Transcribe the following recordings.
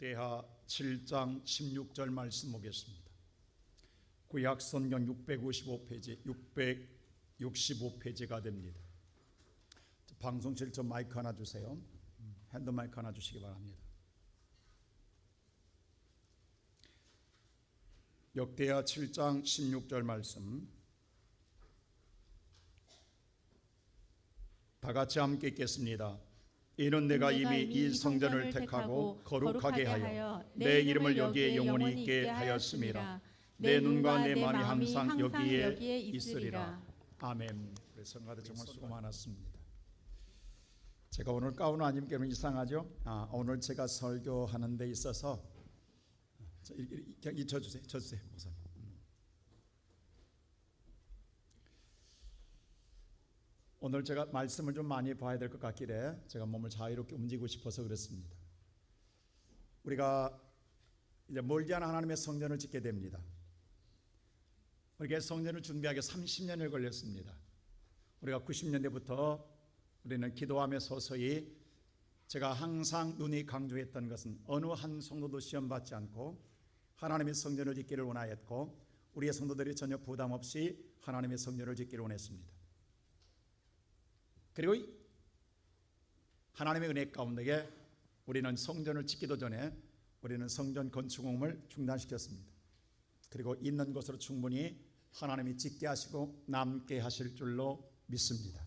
역대하 7장 16절 말씀 보겠습니다. 구약 성경 655페이지, 665페이지가 됩니다. 방송실 좀 마이크 하나 주세요. 핸드 마이크 하나 주시기 바랍니다. 역대하 7장 16절 말씀 다 같이 함께 읽겠습니다. 이는 내가 이미 이 성전을 택하고 거룩하게 하여 내 이름을 여기에 영원히 있게 하였음이라. 내 눈과 내 마음이 항상 여기에 있으리라. 아멘. 우리 성가대 정말 수고 많았습니다. 제가 오늘 가운 아님께는 이상하죠? 오늘 제가 설교하는 데 있어서 쳐주세요. 목사님. 오늘 제가 말씀을 좀 많이 봐야 될 것 같기에 제가 몸을 자유롭게 움직이고 싶어서 그렇습니다. 우리가 이제 멀지 않은 하나님의 성전을 짓게 됩니다. 우리가 성전을 준비하기 30년을 걸렸습니다. 우리가 90년대부터 우리는 기도하며 서서히 제가 항상 눈이 강조했던 것은 어느 한 성도도 시험 받지 않고 하나님의 성전을 짓기를 원하였고 우리의 성도들이 전혀 부담 없이 하나님의 성전을 짓기를 원했습니다. 그리고 하나님의 은혜 가운데 우리는 성전을 짓기도 전에 우리는 성전 건축업을 중단시켰습니다. 그리고 있는 것으로 충분히 하나님이 짓게 하시고 남게 하실 줄로 믿습니다.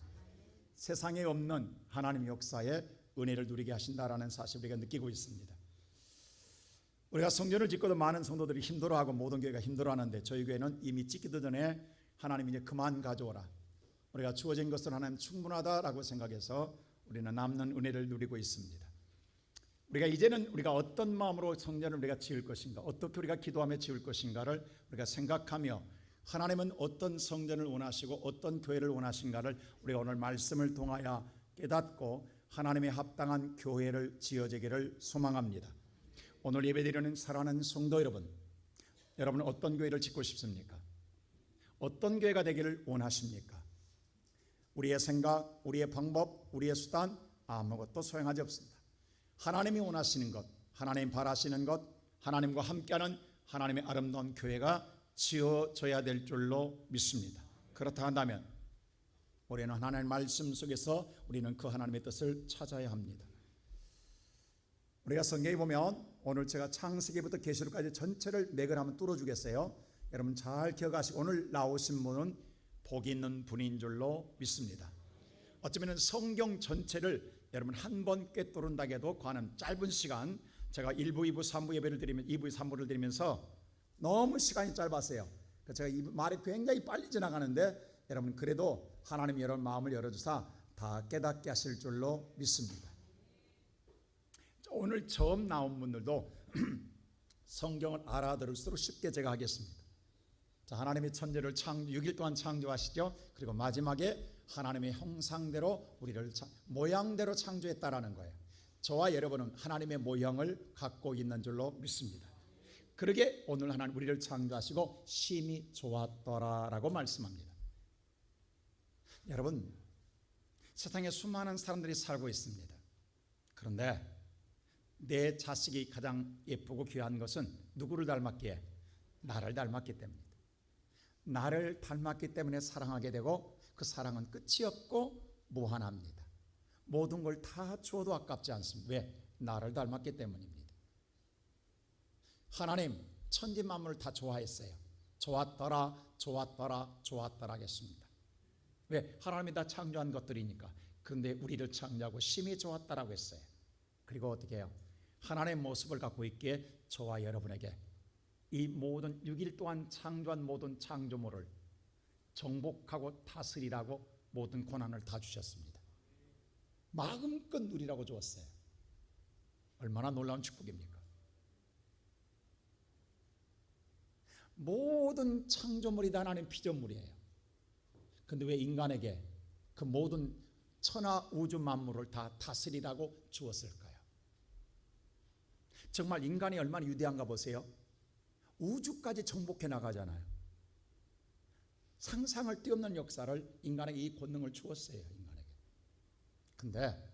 세상에 없는 하나님의 역사에 은혜를 누리게 하신다라는 사실을 우리가 느끼고 있습니다. 우리가 성전을 짓고도 많은 성도들이 힘들어하고 모든 교회가 힘들어하는데 저희 교회는 이미 짓기도 전에 하나님이 이제 그만 가져오라, 우리가 주어진 것은 하나님 충분하다라고 생각해서 우리는 남는 은혜를 누리고 있습니다. 우리가 이제는 우리가 어떤 마음으로 성전을 우리가 지을 것인가, 어떻게 우리가 기도하며 지을 것인가를 우리가 생각하며 하나님은 어떤 성전을 원하시고 어떤 교회를 원하신가를 우리가 오늘 말씀을 통하여 깨닫고 하나님의 합당한 교회를 지어지기를 소망합니다. 오늘 예배드리는 사랑하는 성도 여러분, 여러분은 어떤 교회를 짓고 싶습니까? 어떤 교회가 되기를 원하십니까? 우리의 생각, 우리의 방법, 우리의 수단 아무것도 소용하지 없습니다. 하나님이 원하시는 것, 하나님 바라시는 것, 하나님과 함께하는 하나님의 아름다운 교회가 지어져야 될 줄로 믿습니다. 그렇다 한다면 우리는 하나님의 말씀 속에서 우리는 그 하나님의 뜻을 찾아야 합니다. 우리가 성경에 보면 오늘 제가 창세기부터 계시록까지 전체를 맥을 한번 뚫어주겠어요. 여러분 잘 기억하시고 오늘 나오신 분은 복이 있는 분인 줄로 믿습니다. 어쩌면 성경 전체를 여러분 한 번 꿰뚫는다고 해도 과는 짧은 시간, 제가 1부, 2부, 3부 예배를 드리면 2부, 3부를 드리면서 너무 시간이 짧았어요. 제가 이 말이 굉장히 빨리 지나가는데 여러분 그래도 하나님 여러분 마음을 열어주사 다 깨닫게 하실 줄로 믿습니다. 오늘 처음 나온 분들도 성경을 알아들을수록 쉽게 제가 하겠습니다. 자, 하나님의 천지를 6일 동안 창조하시죠. 그리고 마지막에 하나님의 형상대로 우리를 모양대로 창조했다라는 거예요. 저와 여러분은 하나님의 모형을 갖고 있는 줄로 믿습니다. 그러게 오늘 하나님 우리를 창조하시고 심히 좋았더라라고 말씀합니다. 여러분 세상에 수많은 사람들이 살고 있습니다. 그런데 내 자식이 가장 예쁘고 귀한 것은 누구를 닮았기에? 나를 닮았기 때문입니다. 나를 닮았기 때문에 사랑하게 되고 그 사랑은 끝이 없고 무한합니다. 모든 걸 다 주어도 아깝지 않습니다. 왜? 나를 닮았기 때문입니다. 하나님 천지 만물을 다 좋아했어요. 좋았더라 좋았더라 좋았더라 하겠습니다. 왜? 하나님이 다 창조한 것들이니까. 그런데 우리를 창조하고 심히 좋았다라고 했어요. 그리고 어떻게 해요? 하나님의 모습을 갖고 있기에 저와 여러분에게 이 모든 6일 동안 창조한 모든 창조물을 정복하고 다스리라고 모든 권한을 다 주셨습니다. 마음껏 누리라고 주었어요. 얼마나 놀라운 축복입니까? 모든 창조물이 다 하나님 피조물이에요. 그런데 왜 인간에게 그 모든 천하 우주 만물을 다 다스리라고 주었을까요? 정말 인간이 얼마나 위대한가 보세요. 우주까지 정복해 나가잖아요. 상상을 뛰어넘는 역사를 인간에게 이 권능을 주었어요. 인간에게. 근데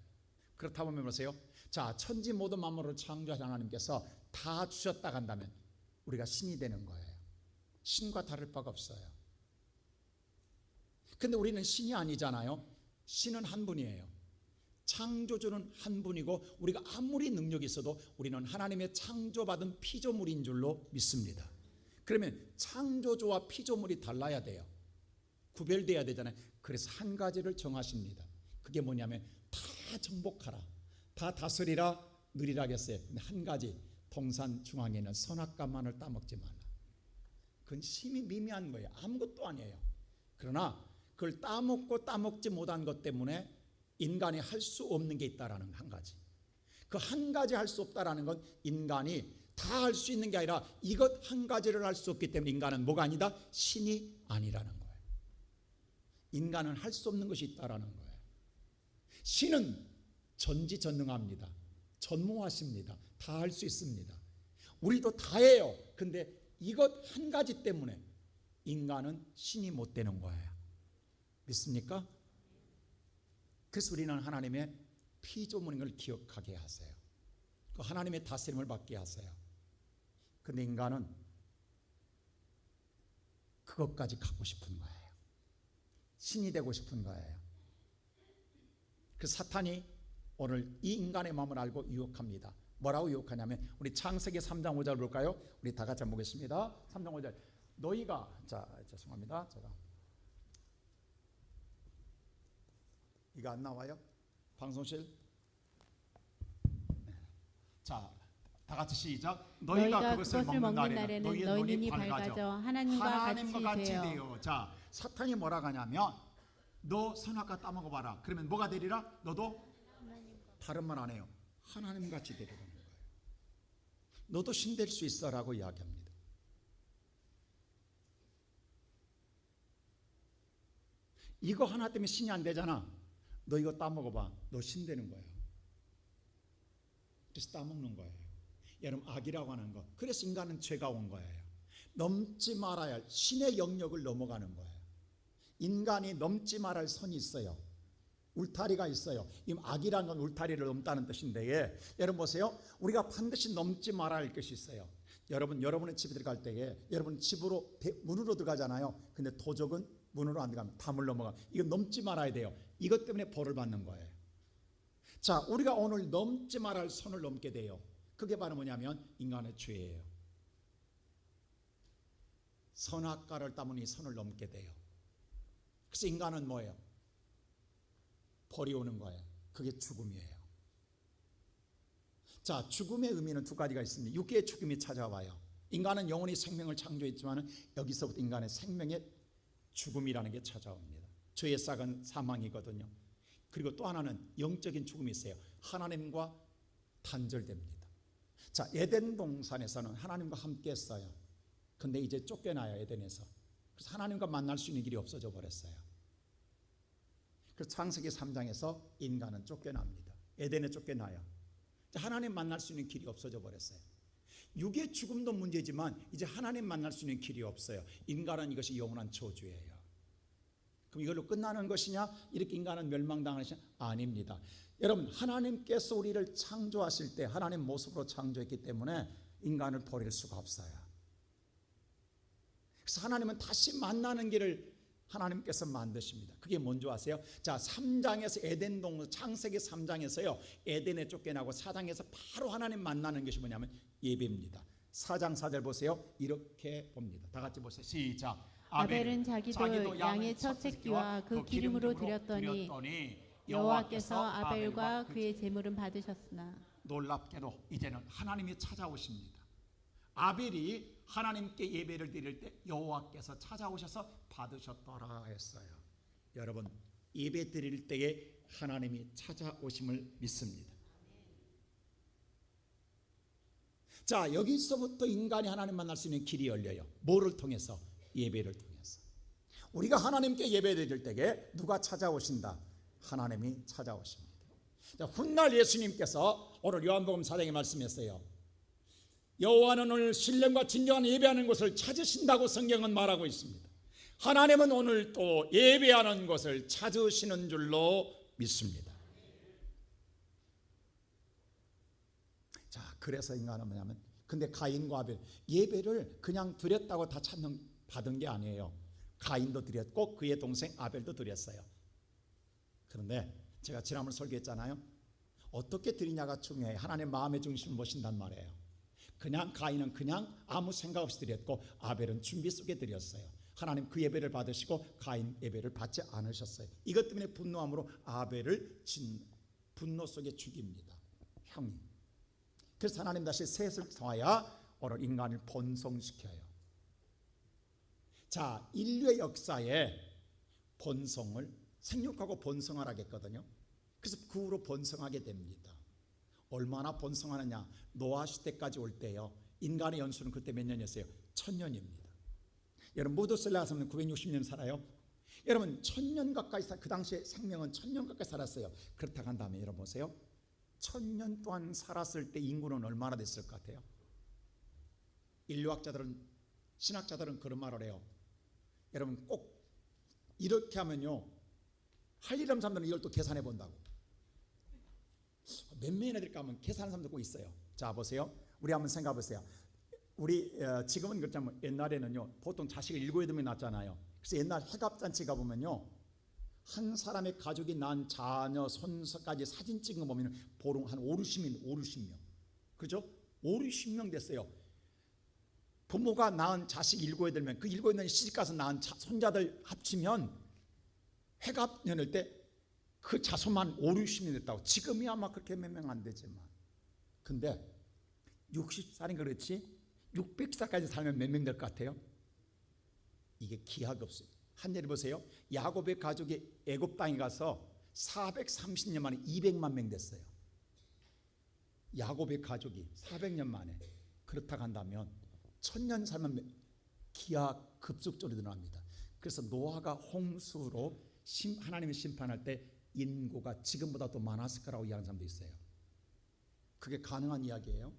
그렇다 보면 보세요. 자, 천지 모든 만물을 창조하신 하나님께서 다 주셨다 한다면 우리가 신이 되는 거예요. 신과 다를 바가 없어요. 근데 우리는 신이 아니잖아요. 신은 한 분이에요. 창조주는 한 분이고 우리가 아무리 능력이 있어도 우리는 하나님의 창조받은 피조물인 줄로 믿습니다. 그러면 창조주와 피조물이 달라야 돼요. 구별돼야 되잖아요. 그래서 한 가지를 정하십니다. 그게 뭐냐면 다 정복하라, 다 다스리라, 누리라 했어요. 근데 한 가지, 동산 중앙에 있는 선악과 만을 따먹지 말라. 그건 심히 미미한 거예요. 아무것도 아니에요. 그러나 그걸 따먹고 따먹지 못한 것 때문에 인간이 할 수 없는 게 있다라는 한 가지. 그 한 가지 할 수 없다라는 건 인간이 다 할 수 있는 게 아니라 이것 한 가지를 할 수 없기 때문에 인간은 뭐가 아니다? 신이 아니라는 거예요. 인간은 할 수 없는 것이 있다라는 거예요. 신은 전지전능합니다. 전무하십니다. 다 할 수 있습니다. 우리도 다 해요. 근데 이것 한 가지 때문에 인간은 신이 못 되는 거예요. 믿습니까? 그래서 우리는 하나님의 피조물인 걸 기억하게 하세요. 그 하나님의 다스림을 받게 하세요. 근데 인간은 그것까지 갖고 싶은 거예요. 신이 되고 싶은 거예요. 그 사탄이 오늘 이 인간의 마음을 알고 유혹합니다. 뭐라고 유혹하냐면 우리 창세기 3장 5절 볼까요? 우리 다 같이 한번 보겠습니다. 3장 5절. 너희가, 자, 죄송합니다. 제가 이거 안 나와요? 방송실? 네. 자, 다 같이 시작. 너희가 그것을 먹는 날에는 너희의 눈이 밝아져 하나님과 같이 되어. 자, 사탄이 뭐라고 하냐면 너 선악과 따먹어 봐라. 그러면 뭐가 되리라? 너도 다른 말 안 해요. 하나님같이 되리라는 거예요. 너도 신 될 수 있어라고 이야기합니다. 이거 하나 때문에 신이 안 되잖아. 너 이거 따먹어봐. 너 신 되는 거예요. 그래서 따먹는 거예요. 여러분, 악이라고 하는 거. 그래서 인간은 죄가 온 거예요. 넘지 말아야 할 신의 영역을 넘어가는 거예요. 인간이 넘지 말아야 할 선이 있어요. 울타리가 있어요. 이 악이라는 건 울타리를 넘다는 뜻인데, 여러분 보세요. 우리가 반드시 넘지 말아야 할 것이 있어요. 여러분의 집에 들어갈 때에 여러분 집으로 문으로 들어가잖아요. 근데 도적은 문으로 안 들어가면 담을 넘어가. 이거 넘지 말아야 돼요. 이것 때문에 벌을 받는 거예요. 자, 우리가 오늘 넘지 말아야 할 선을 넘게 돼요. 그게 바로 뭐냐면 인간의 죄예요. 선악과를 따먹니 선을 넘게 돼요. 그래서 인간은 뭐예요? 벌이 오는 거예요. 그게 죽음이에요. 자, 죽음의 의미는 두 가지가 있습니다. 육계의 죽음이 찾아와요. 인간은 영원히 생명을 창조했지만 여기서부터 인간의 생명의 죽음이라는 게 찾아옵니다. 죄의 싹은 사망이거든요. 그리고 또 하나는 영적인 죽음이 있어요. 하나님과 단절됩니다. 자, 에덴 동산에서는 하나님과 함께 했어요. 근데 이제 쫓겨나요, 에덴에서. 그래서 하나님과 만날 수 있는 길이 없어져 버렸어요. 그래서 창세기 3장에서 인간은 쫓겨납니다. 에덴에 쫓겨나요. 하나님 만날 수 있는 길이 없어져 버렸어요. 육의 죽음도 문제지만 이제 하나님 만날 수 있는 길이 없어요. 인간은 이것이 영원한 저주예요. 그럼 이걸로 끝나는 것이냐? 이렇게 인간은 멸망당하는 것이 아닙니다. 여러분, 하나님께서 우리를 창조하실 때 하나님 모습으로 창조했기 때문에 인간을 버릴 수가 없어요. 그래서 하나님은 다시 만나는 길을 하나님께서 만드십니다. 그게 뭔지 아세요? 자, 3장에서 에덴 동산, 창세기 3장에서요 에덴에 쫓겨나고 4장에서 바로 하나님 만나는 것이 뭐냐면 예배입니다. 4장 4절 보세요. 이렇게 봅니다. 다 같이 보세요. 시작. 아벨은 자기도 양의 첫 새끼와 그 기름으로 드렸더니 여호와께서 아벨과 그의 제물은 받으셨으나. 놀랍게도 이제는 하나님이 찾아오십니다. 아벨이 하나님께 예배를 드릴 때 여호와께서 찾아오셔서 받으셨더라 했어요. 여러분, 예배 드릴 때에 하나님이 찾아오심을 믿습니다. 자, 여기서부터 인간이 하나님 만날 수 있는 길이 열려요. 뭐를 통해서? 예배를 통해서. 우리가 하나님께 예배 드릴 때에 누가 찾아오신다? 하나님이 찾아오십니다. 자, 훗날 예수님께서 오늘 요한복음 4장에 말씀했어요. 여호와는 오늘 신령과 진정한 예배하는 곳을 찾으신다고 성경은 말하고 있습니다. 하나님은 오늘 또 예배하는 곳을 찾으시는 줄로 믿습니다. 그래서 인간은 뭐냐면, 근데 가인과 아벨 예배를 그냥 드렸다고 다 찬양 받은 게 아니에요. 가인도 드렸고 그의 동생 아벨도 드렸어요. 그런데 제가 지난번 설교했잖아요. 어떻게 드리냐가 중요해요. 하나님의 마음의 중심을 모신단 말이에요. 그냥 가인은 그냥 아무 생각 없이 드렸고 아벨은 준비 속에 드렸어요. 하나님 그 예배를 받으시고 가인 예배를 받지 않으셨어요. 이것 때문에 분노함으로 아벨을 분노 속에 죽입니다. 형이. 그래서 하나님 다시 셋을 통하여 오늘 인간을 번성시켜요. 자, 인류의 역사에 번성을 생육하고 번성하라겠거든요. 그래서 그 후로 번성하게 됩니다. 얼마나 번성하느냐? 노아 시대까지 올 때요. 인간의 연수는 그때 몇 년이었어요? 1000년입니다. 여러분 무드셀라서는 960년 살아요. 여러분 1000년 가까이 그 당시에 생명은 1000년 가까이 살았어요. 그렇다고 한다면 여러분 보세요. 1000년 동안 살았을 때 인구는 얼마나 됐을 것 같아요? 인류학자들은, 신학자들은 그런 말을 해요. 여러분 꼭 이렇게 하면요, 할 일 없는 사람들은 이걸 또 계산해 본다고. 몇 명이나 될까 하면 계산하는 사람도 꼭 있어요. 자 보세요. 우리 한번 생각해 보세요. 우리 지금은 그렇지만 옛날에는요 보통 자식을 7, 8명이 낳잖아요. 그래서 옛날 해갑잔치 가보면요, 한 사람의 가족이 낳은 자녀 손서까지 사진 찍은 거 보면 보름 한 5, 60명 그죠? 5, 60명 됐어요. 부모가 낳은 자식 7, 8명, 그 7, 8명이 시집가서 낳은 손자들 합치면 해갑 연을 때 그 자손만 5, 60명 됐다고. 지금이 아마 그렇게 몇 명 안 되지만, 근데 60살인 그렇지 600살까지 살면 몇 명 될 것 같아요? 이게 기하가 없어요. 한 예를 보세요. 야곱의 가족이 애굽 땅에 가서 430년 만에 200만 명 됐어요. 야곱의 가족이 400년 만에. 그렇다고 한다면 1000년 살면 기하 급속적으로 늘어납니다. 그래서 노아가 홍수로 하나님의 심판할 때 인구가 지금보다 더 많았을 거라고 이야기하는 사람도 있어요. 그게 가능한 이야기예요.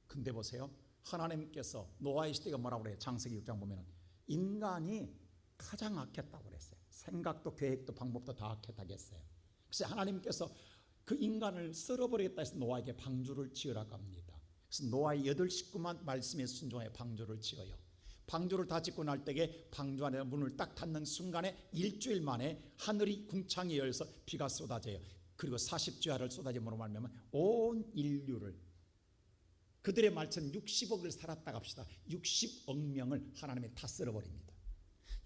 근데 보세요. 하나님께서 노아의 시대가 뭐라고 그래요? 창세기 6장 보면 인간이 가장 악했다고 그랬어요. 생각도 계획도 방법도 다 악했다고 했어요. 그래서 하나님께서 그 인간을 썰어버리겠다 해서 노아에게 방주를 지으라고 합니다. 그래서 노아의 8 식구만 말씀에 순종해 방주를 지어요. 방주를 다 짓고 날 때에 방주 안에 문을 딱 닫는 순간에 일주일 만에 하늘이 궁창이 열려서 비가 쏟아져요. 그리고 40주야를 쏟아짐으로 말미암아 온 인류를, 그들의 말처럼 60억을 살았다고 합시다. 60억 명을 하나님이 다 쓸어버립니다.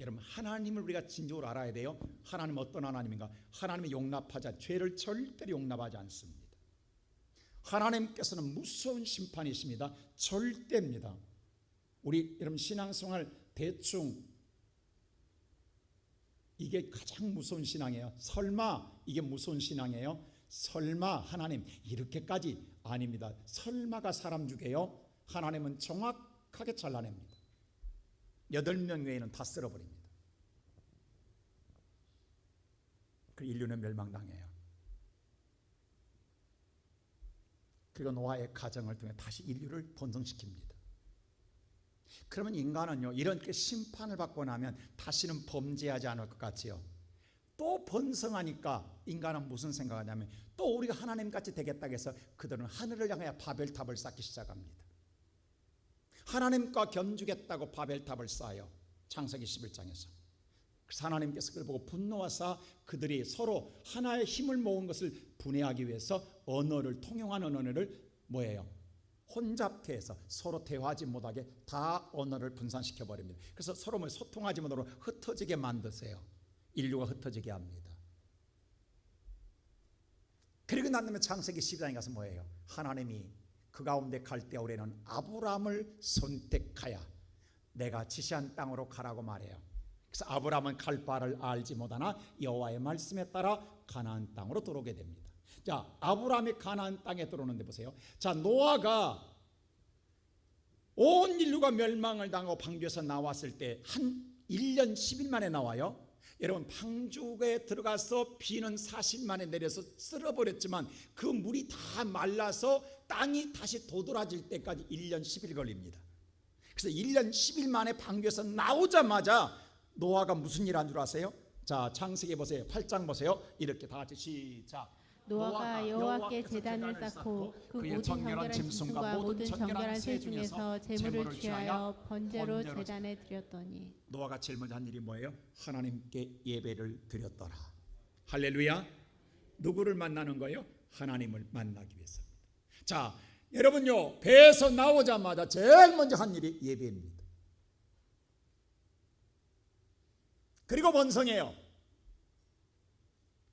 여러분 하나님을 우리가 진정으로 알아야 돼요. 하나님은 어떤 하나님인가? 하나님이 용납하지, 죄를 절대로 용납하지 않습니다. 하나님께서는 무서운 심판이십니다. 절대입니다. 우리 여러분 신앙생활 대충 이게 가장 무서운 신앙이에요. 설마 이게 무서운 신앙이에요? 설마 하나님 이렇게까지? 아닙니다. 설마가 사람 죽여요. 하나님은 정확하게 잘라냅니다. 8명 외에는 다 쓸어버립니다. 그 인류는 멸망당해요. 그리고 노아의 가정을 통해 다시 인류를 번성시킵니다. 그러면 인간은요, 이렇게 심판을 받고 나면 다시는 범죄하지 않을 것 같지요. 또 번성하니까 인간은 무슨 생각하냐면 또 우리가 하나님같이 되겠다고 해서 그들은 하늘을 향하여 바벨탑을 쌓기 시작합니다. 하나님과 견주겠다고 바벨탑을 쌓아요. 창세기 11장에서. 그래서 하나님께서 그걸 보고 분노하사 그들이 서로 하나의 힘을 모은 것을 분해하기 위해서 언어를, 통용하는 언어를 뭐예요? 혼잡케 해서 서로 대화하지 못하게 다 언어를 분산시켜 버립니다. 그래서 서로 소통하지 못하도록 흩어지게 만드세요. 인류가 흩어지게 합니다. 그리고 난 다음에 창세기 12장에 가서 뭐예요? 하나님이 그 가운데 갈대아우레는 아브라함을 선택하여 내가 지시한 땅으로 가라고 말해요. 그래서 아브라함은 갈 바를 알지 못하나 여호와의 말씀에 따라 가나안 땅으로 들어오게 됩니다. 자, 아브라함이 가나안 땅에 들어오는데 보세요. 자, 노아가 온 인류가 멸망을 당하고 방주에서 나왔을 때 한 1년 10일 만에 나와요. 여러분 방주에 들어가서 비는 40일 만에 내려서 쓸어버렸지만 그 물이 다 말라서 땅이 다시 도드라질 때까지 1년 10일 걸립니다. 그래서 1년 10일 만에 방주에서 나오자마자 노아가 무슨 일 한 줄 아세요? 자, 창세기 보세요. 8장 보세요. 이렇게 다 같이 시작. 노아가 여호와께 제단을 쌓고 그 모든 정결한 짐승과 모든 정결한 새 중에서 제물을 취하여 번제로 제단에 드렸더니. 노아가 제일 먼저 한 일이 뭐예요? 하나님께 예배를 드렸더라. 할렐루야. 누구를 만나는 거예요? 하나님을 만나기 위해서입니다. 자, 여러분요, 배에서 나오자마자 제일 먼저 한 일이 예배입니다. 그리고 번성해요.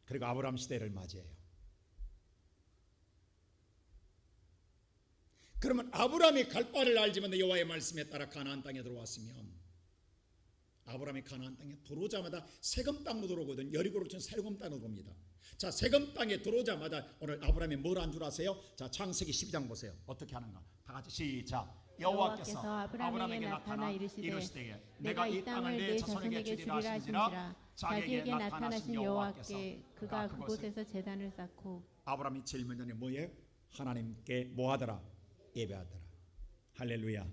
그리고 아브라함 시대를 맞이해요. 그러면 아브라함이 갈 바를 알지만 여호와의 말씀에 따라 가나안 땅에 들어왔으면, 아브라함이 가나안 땅에 들어오자마자 세금 땅으로 들어오거든. 여리고를 친 세금 땅으로 들어옵니다. 자, 세금 땅에 들어오자마자 오늘 아브라함이 뭘 한 줄 아세요? 자, 창세기 12장 보세요. 어떻게 하는가? 다 같이 시작. 여호와께서 아브라함에게 나타나 이르시되 내가 이 땅을 내 자손에게 주리라 하신지라. 자기에게 나타나신 여호와께 그가 그곳에서 제단을 쌓고. 아브라함이 제일 먼저 뭐예요? 하나님께 뭐 하더라? 예배하더라. 할렐루야.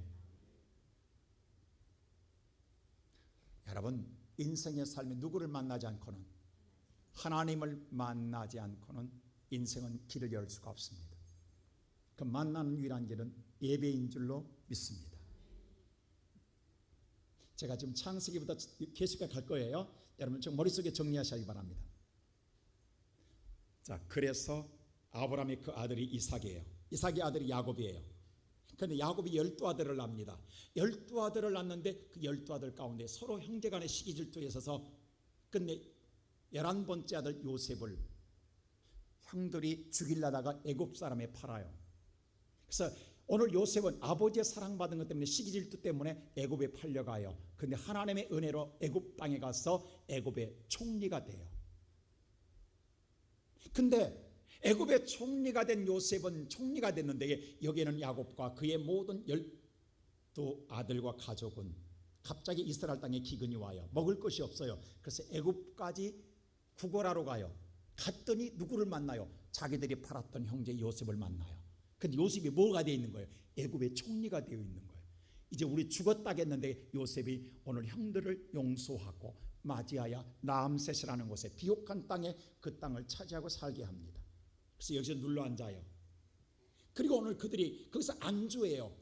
여러분, 인생의 삶에 누구를 만나지 않고는, 하나님을 만나지 않고는 인생은 길을 열 수가 없습니다. 그 만나는 유일한 길은 예배인 줄로 믿습니다. 제가 지금 창세기부터 계속해 갈 거예요. 여러분 좀 머릿속에 정리하시기 바랍니다. 자, 그래서 아브라함의 그 아들이 이삭이에요. 이삭의 아들이 야곱이에요. 그런데 야곱이 12아들을 낳습니다. 12아들을 낳는데 그 12아들 가운데 서로 형제간의 시기질투에 있어서 끝내 11번째 아들 요셉을 형들이 죽이려다가 애굽 사람에 팔아요. 그래서 오늘 요셉은 아버지의 사랑받은 것 때문에 시기질투 때문에 애굽에 팔려가요. 그런데 하나님의 은혜로 애굽 땅에 가서 애굽의 총리가 돼요. 근데 애굽의 총리가 된 요셉은 총리가 됐는데 여기에는 야곱과 그의 모든 12아들과 가족은 갑자기 이스라엘 땅에 기근이 와요. 먹을 것이 없어요. 그래서 애굽까지 구걸하러 가요. 갔더니 누구를 만나요? 자기들이 팔았던 형제 요셉을 만나요. 근데 요셉이 뭐가 되어 있는 거예요? 애굽의 총리가 되어 있는 거예요. 이제 우리 죽었다겠는데 요셉이 오늘 형들을 용서하고 맞이하여 라암셋이라는 곳에 비옥한 땅에 그 땅을 차지하고 살게 합니다. 그래서 여기서 눌러 앉아요. 그리고 오늘 그들이 거기서 안주해요.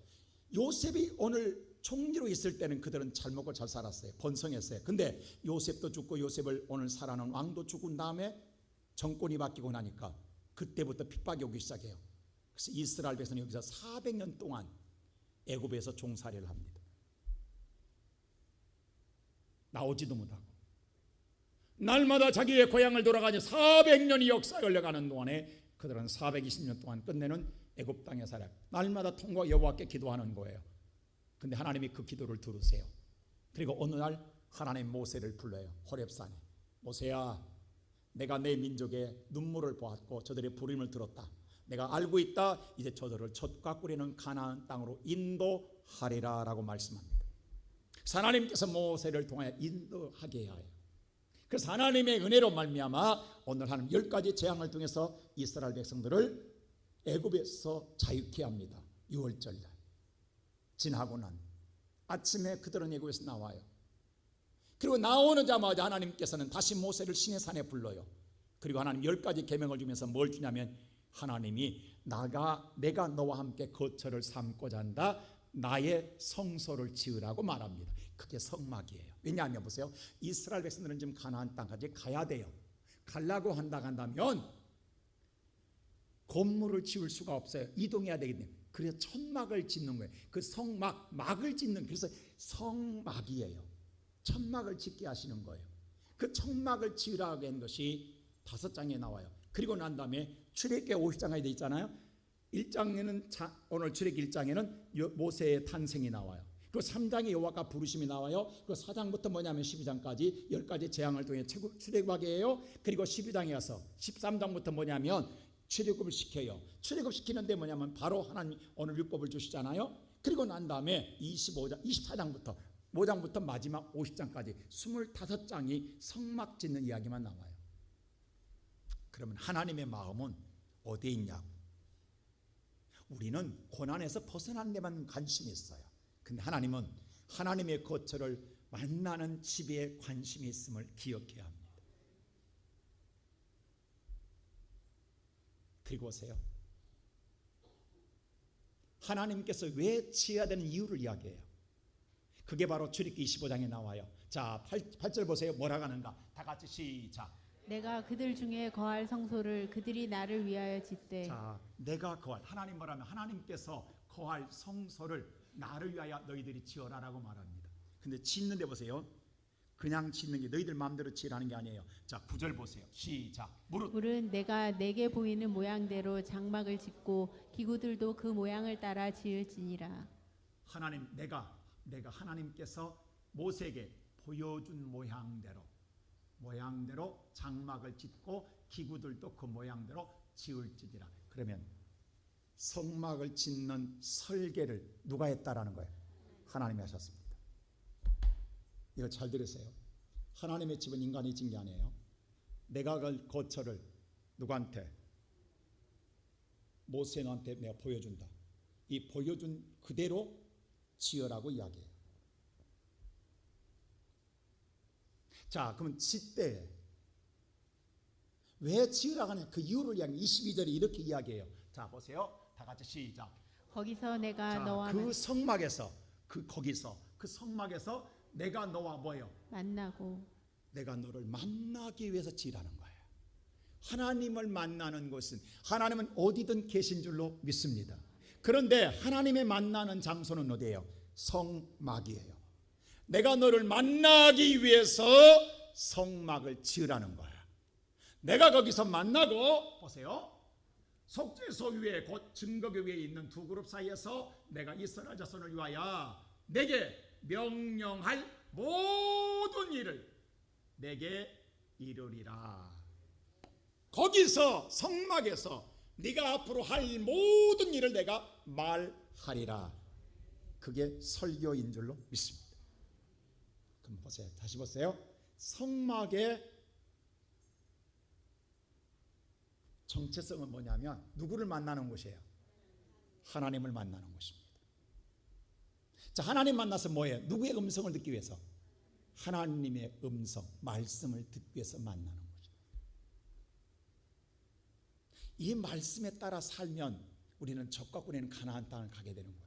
요셉이 오늘 총리로 있을 때는 그들은 잘 먹고 잘 살았어요. 번성했어요. 근데 요셉도 죽고 요셉을 오늘 살아난 왕도 죽은 다음에 정권이 바뀌고 나니까 그때부터 핍박이 오기 시작해요. 그래서 이스라엘 백성은 여기서 400년 동안 애굽에서 종살이를 합니다. 나오지도 못하고 날마다 자기의 고향을 돌아가니 400년이 역사가 흘러가는 동안에 그들은 420년 동안 끝내는 애굽 땅에 살아요. 날마다 통과 여호와께 기도하는 거예요. 근데 하나님이 그 기도를 들으세요. 그리고 어느 날 하나님 모세를 불러요. 호렙산에. 모세야, 내가 내 민족의 눈물을 보았고 저들의 부름을 들었다. 내가 알고 있다. 이제 저들을 젖과 꿀이는 가나안 땅으로 인도하리라 라고 말씀합니다. 그래서 하나님께서 모세를 통하여 인도하게 해야 해요. 그래서 하나님의 은혜로 말미암아 오늘 하나님 10가지 재앙을 통해서 이스라엘 백성들을 애굽에서 자유케 합니다. 6월절 날 지나고 난 아침에 그들은 애굽에서 나와요. 그리고 나오자마자 하나님께서는 다시 모세를 시내산에 불러요. 그리고 하나님 10가지 계명을 주면서 뭘 주냐면 하나님이 내가 너와 함께 거처를 삼고자 한다. 나의 성소를 지으라고 말합니다. 그게 성막이에요. 왜냐하면 보세요. 이스라엘 백성들은 지금 가나안 땅까지 가야 돼요. 가려고 한다면 건물을 지을 수가 없어요. 이동해야 되기 때문에. 그래서 천막을 짓는 거예요. 그 성막, 막을 짓는, 그래서 성막이에요. 천막을 짓게 하시는 거예요. 그 천막을 지으라고 한 것이 5장에 나와요. 그리고 난 다음에 출애굽기 50장에 되어 있잖아요. 1장에는 오늘 출애굽기 1장에는 모세의 탄생이 나와요. 그리고 3장에 여호와가 부르심이 나와요. 그리고 4장부터 뭐냐면 12장까지 10가지 재앙을 통해 출애굽하게 해요. 그리고 12장에 가서 13장부터 뭐냐면 출애굽을 시켜요. 출애굽시키는데 뭐냐면 바로 하나님 오늘 율법을 주시잖아요. 그리고 난 다음에 24장부터 5장부터 마지막 50장까지 25장이 성막 짓는 이야기만 나와요. 그러면 하나님의 마음은 어디에 있냐고. 우리는 고난에서 벗어난 데만 관심이 있어요. 근데 하나님은 하나님의 거처를 만나는 집에 관심이 있음을 기억해야 합니다. 그리고 오세요. 하나님께서 왜 지어야 되는 이유를 이야기해요. 그게 바로 출애굽기 25장에 나와요. 자, 8절 보세요. 뭐라고 하는가? 다 같이 시작. 내가 그들 중에 거할 성소를 그들이 나를 위하여 짓되. 자, 내가 거할, 하나님 뭐라면 하나님께서 거할 성소를 나를 위하여 너희들이 지어라라고 말합니다. 근데 짓는 데 보세요. 그냥 짓는 게 너희들 마음대로 지으라는 게 아니에요. 자, 9절 보세요. 시작. 물은 내가 내게 보이는 모양대로 장막을 짓고 기구들도 그 모양을 따라 지을지니라. 하나님, 내가 하나님께서 모세에게 보여준 모양대로 장막을 짓고 기구들도 그 모양대로 지을지니라. 그러면 성막을 짓는 설계를 누가 했다라는 거예요? 하나님이 하셨습니다. 이거 잘 들으세요. 하나님의 집은 인간이 짓는 게 아니에요. 내가 그 거처를 누구한테? 모세한테 내가 보여준다. 이 보여준 그대로 지으라고 이야기해요. 자, 그러면 짓되 왜 지으라고 하냐? 그 이유를 이야기 22절에 이렇게 이야기해요. 자, 보세요. 다 같이 시작. 거기서 내가 자, 너와 그 성막에서 그 성막에서 내가 너와 뭐예요? 만나고. 내가 너를 만나기 위해서 지으라는 거예요. 하나님을 만나는 곳은 하나님은 어디든 계신 줄로 믿습니다. 그런데 하나님의 만나는 장소는 어디예요? 성막이에요. 내가 너를 만나기 위해서 성막을 지으라는 거야. 내가 거기서 만나고 보세요. 속죄소 위에 곧 증거교 위에 있는 두 그룹 사이에서 내가 이스라엘 자손을 위하여 내게 명령할 모든 일을 내게 이루리라. 거기서 성막에서 네가 앞으로 할 모든 일을 내가 말하리라. 그게 설교인 줄로 믿습니다. 그럼 보세요. 다시 보세요. 성막의 정체성은 뭐냐면 누구를 만나는 곳이에요? 하나님을 만나는 곳입니다. 자, 하나님 만나서 뭐예요? 누구의 음성을 듣기 위해서? 하나님의 음성, 말씀을 듣기 위해서 만나는 거죠. 이 말씀에 따라 살면 우리는 적과 꿀에는 가나안 땅을 가게 되는 거예요.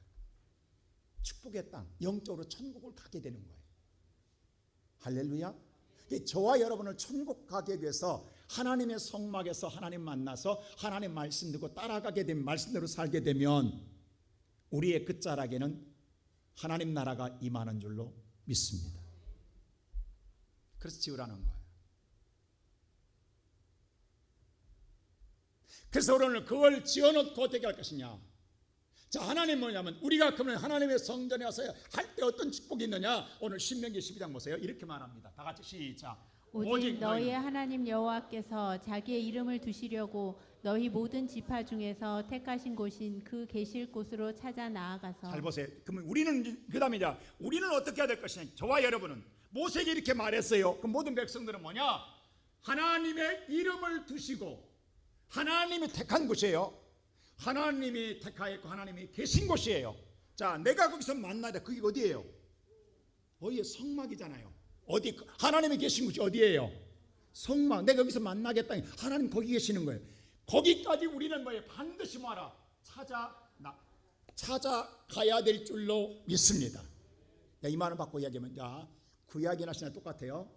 축복의 땅, 영적으로 천국을 가게 되는 거예요. 할렐루야. 저와 여러분을 천국 가게 위해서 하나님의 성막에서 하나님 만나서 하나님 말씀 듣고 따라가게 되면, 말씀대로 살게 되면 우리의 끝자락에는 하나님 나라가 임하는 줄로 믿습니다. 그래서 지으라는 거예요. 그래서 오늘 그걸 지어놓고 어떻게 할 것이냐. 자, 하나님 뭐냐면 우리가 그러면 하나님의 성전에 와서 할 때 어떤 축복이 있느냐. 오늘 신명기 12장 보세요. 이렇게 말합니다. 다 같이 시작. 오직 너희의 하나님 여호와께서 자기의 이름을 두시려고 너희 모든 지파 중에서 택하신 곳인 그 계실 곳으로 찾아 나아가서. 잘 보세요. 그러면 우리는 그다음에 이제 우리는 어떻게 해야 될 것이냐. 저와 여러분은 모세에게 이렇게 말했어요. 그럼 모든 백성들은 뭐냐? 하나님의 이름을 두시고 하나님이 택한 곳이에요. 하나님이 택하였고 하나님이 계신 곳이에요. 자, 내가 거기서 만나야 돼. 그게 어디예요? 어디에? 성막이잖아요. 어디? 하나님이 계신 곳이 어디예요? 성막. 내가 여기서 만나겠다. 하나님 거기 계시는 거예요. 거기까지 우리는 뭐예요? 반드시 뭐하라? 찾아가야 될 줄로 믿습니다. 이 말을 받고 이야기하면, 자, 구약이나 신약 똑같아요.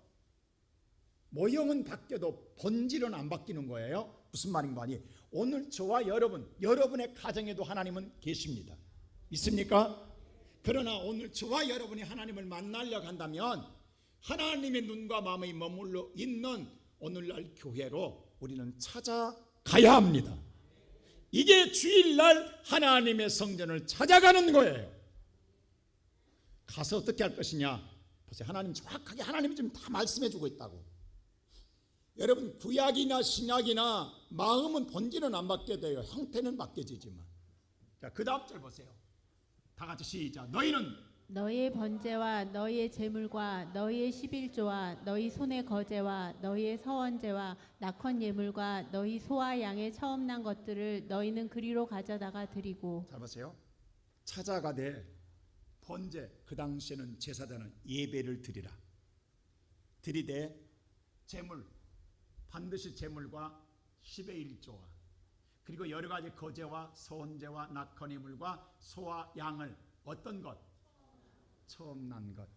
모형은 바뀌어도 본질은 안 바뀌는 거예요. 무슨 말인가 하니 오늘 저와 여러분의 가정에도 하나님은 계십니다. 믿습니까? 그러나 오늘 저와 여러분이 하나님을 만나려고 한다면 하나님의 눈과 마음이 머물러 있는 오늘날 교회로 우리는 찾아가야 합니다. 이게 주일날 하나님의 성전을 찾아가는 거예요. 가서 어떻게 할 것이냐. 보세요. 하나님 정확하게 하나님이 지금 다 말씀해 주고 있다고. 여러분, 구약이나 신약이나 마음은 본질은 안 바뀌게 돼요. 형태는 바뀌어지지만. 자, 그 다음 절 보세요. 다 같이 시작. 너희의 번제와 너희의 제물과 너희의 11조와 너희 손의 거제와 너희의 서원제와 낙헌 예물과 너희 소와 양의 처음 난 것들을 너희는 그리로 가져다가 드리고. 잘 보세요. 찾아가되 번제, 그 당시에는 제사장은 예배를 드리라. 드리되 제물, 반드시 제물과 10의 1조와 그리고 여러 가지 거제와 서원제와 낙헌의 물과 소와 양을 어떤 것? 처음 난 것,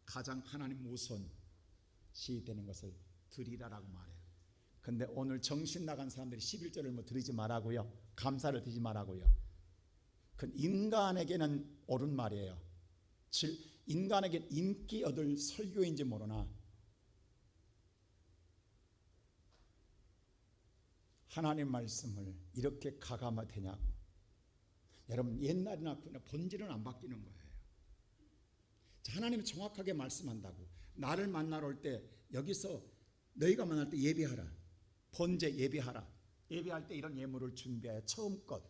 가장 하나님 우선시 되는 것을 드리라라고 말해요. 근데 오늘 정신 나간 사람들이 11절을 뭐 드리지 말라고요, 감사를 드리지 말라고요. 그건 인간에게는 옳은 말이에요. 인간에게 인기 얻을 설교인지 모르나 하나님 말씀을 이렇게 가감화 되냐고. 여러분, 옛날이나 본질은 안 바뀌는 거예요. 하나님이 정확하게 말씀한다고. 나를 만나러 올 때 여기서 너희가 만날 때 예비하라, 번제 예비하라. 예비할 때 이런 예물을 준비하여 처음 것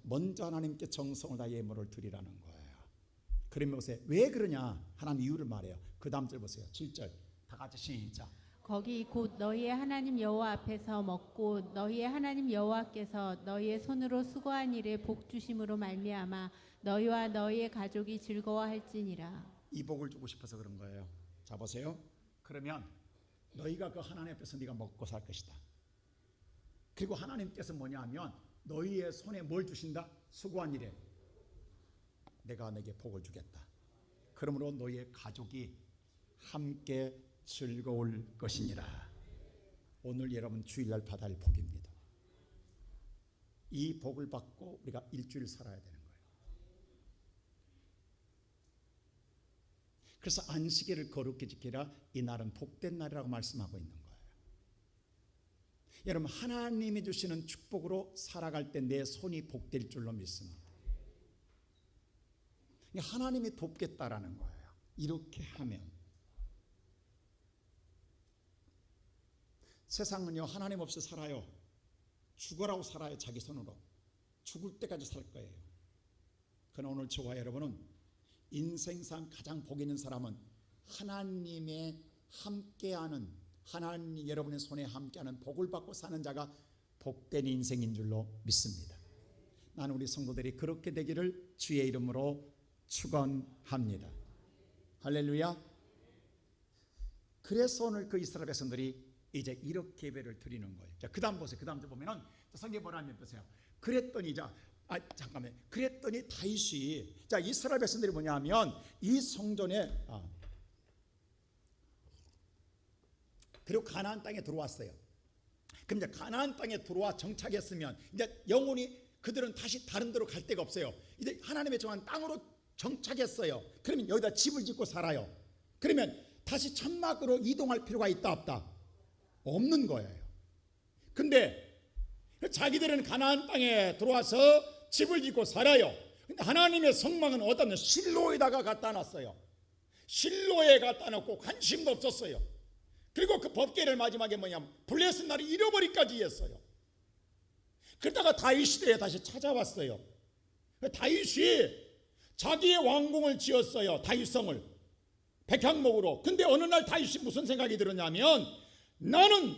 먼저 하나님께 정성을 다 예물을 드리라는 거예요. 그러면 보세요, 왜 그러냐 하나님 이유를 말해요. 그 다음 절 보세요. 7절 다 같이 시작. 거기 곧 너희의 하나님 여호와 앞에서 먹고 너희의 하나님 여호와께서 너희의 손으로 수고한 일에 복 주심으로 말미암아 너희와 너희의 가족이 즐거워할지니라. 이 복을 주고 싶어서 그런 거예요. 자 보세요. 그러면 너희가 그 하나님 앞에서 네가 먹고 살 것이다. 그리고 하나님께서 뭐냐 하면 너희의 손에 뭘 주신다? 수고한 일에 내가 내게 복을 주겠다. 그러므로 너희의 가족이 함께 즐거울 것이니라. 오늘 여러분 주일날 받을 복입니다. 이 복을 받고 우리가 일주일 살아야 되는 거예요. 그래서 안식일을 거룩히 지키라. 이 날은 복된 날이라고 말씀하고 있는 거예요. 여러분, 하나님이 주시는 축복으로 살아갈 때 내 손이 복될 줄로 믿습니다. 하나님이 돕겠다라는 거예요. 이렇게 하면. 세상은요, 하나님 없이 살아요. 죽어라고 살아요. 자기 손으로 죽을 때까지 살 거예요. 그러나 오늘 저와 여러분은 인생상 가장 복 있는 사람은 하나님의 함께하는, 하나님 여러분의 손에 함께하는 복을 받고 사는 자가 복된 인생인 줄로 믿습니다. 나는 우리 성도들이 그렇게 되기를 주의 이름으로 축원합니다. 할렐루야. 그래서 오늘 그 이스라엘 백성들이 이제 이렇게 예배를 드리는 거예요. 자, 그다음 보세요. 그다음 절 보면은 성경 뭐라 하면 보세요. 그랬더니 그랬더니 다윗이, 자, 이스라엘 백성들이 뭐냐면 이 성전에 그리고 가나안 땅에 들어왔어요. 그럼 이제 가나안 땅에 들어와 정착했으면 이제 영원히 그들은 다시 다른 데로 갈 데가 없어요. 이제 하나님의 정한 땅으로 정착했어요. 그러면 여기다 집을 짓고 살아요. 그러면 다시 천막으로 이동할 필요가 있다 없다? 없는 거예요. 근데 자기들은 가나안 땅에 들어와서 집을 짓고 살아요. 근데 하나님의 성막은 어디다 놨어요? 실로에다가 갖다 놨어요. 실로에 갖다 놓고 관심도 없었어요. 그리고 그 법궤를 마지막에 뭐냐면 블레셋 날이 잃어버리까지 했어요. 그러다가 다윗 시대에 다시 찾아왔어요. 다윗이 자기의 왕궁을 지었어요. 다윗성을 백향목으로. 근데 어느 날 다윗이 무슨 생각이 들었냐면, 나는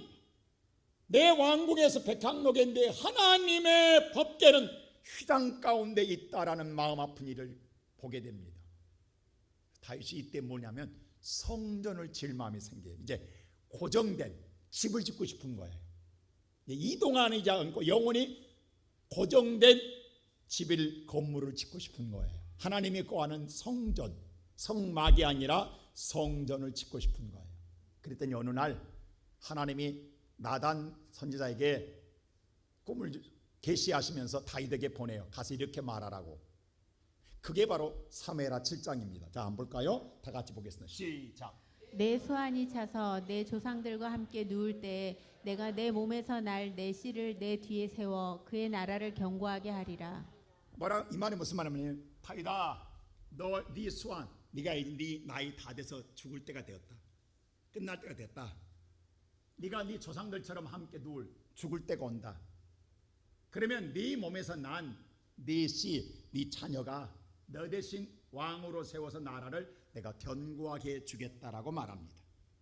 내 왕궁에서 백향목인데 하나님의 법궤는 휘장 가운데 있다라는 마음 아픈 일을 보게 됩니다. 다윗이 이때 뭐냐면 성전을 지을 마음이 생겨요. 이제 고정된 집을 짓고 싶은 거예요. 이동하지 않고 영원히 고정된 집을, 건물을 짓고 싶은 거예요. 하나님이 거하는 성전, 성막이 아니라 성전을 짓고 싶은 거예요. 그랬더니 어느 날 하나님이 나단 선지자에게 꿈을 계시하시면서 다윗에게 보내요. 가서 이렇게 말하라고. 그게 바로 사무엘하 7장입니다. 자, 한번 볼까요? 다 같이 보겠습니다. 시작. 내 소환이 차서 내 조상들과 함께 누울 때에 내가 내 몸에서 날 내 씨를 내 뒤에 세워 그의 나라를 견고하게 하리라. 뭐라, 이 말이 무슨 말이냐면, 다윗아, 너 네 소환, 네가 네 나이 다 돼서 죽을 때가 되었다. 끝날 때가 됐다. 네가 네 조상들처럼 함께 누울 죽을 때가 온다. 그러면 네 몸에서 난 네 씨, 네 자녀가 너 대신 왕으로 세워서 나라를 내가 견고하게 해주겠다라고 말합니다.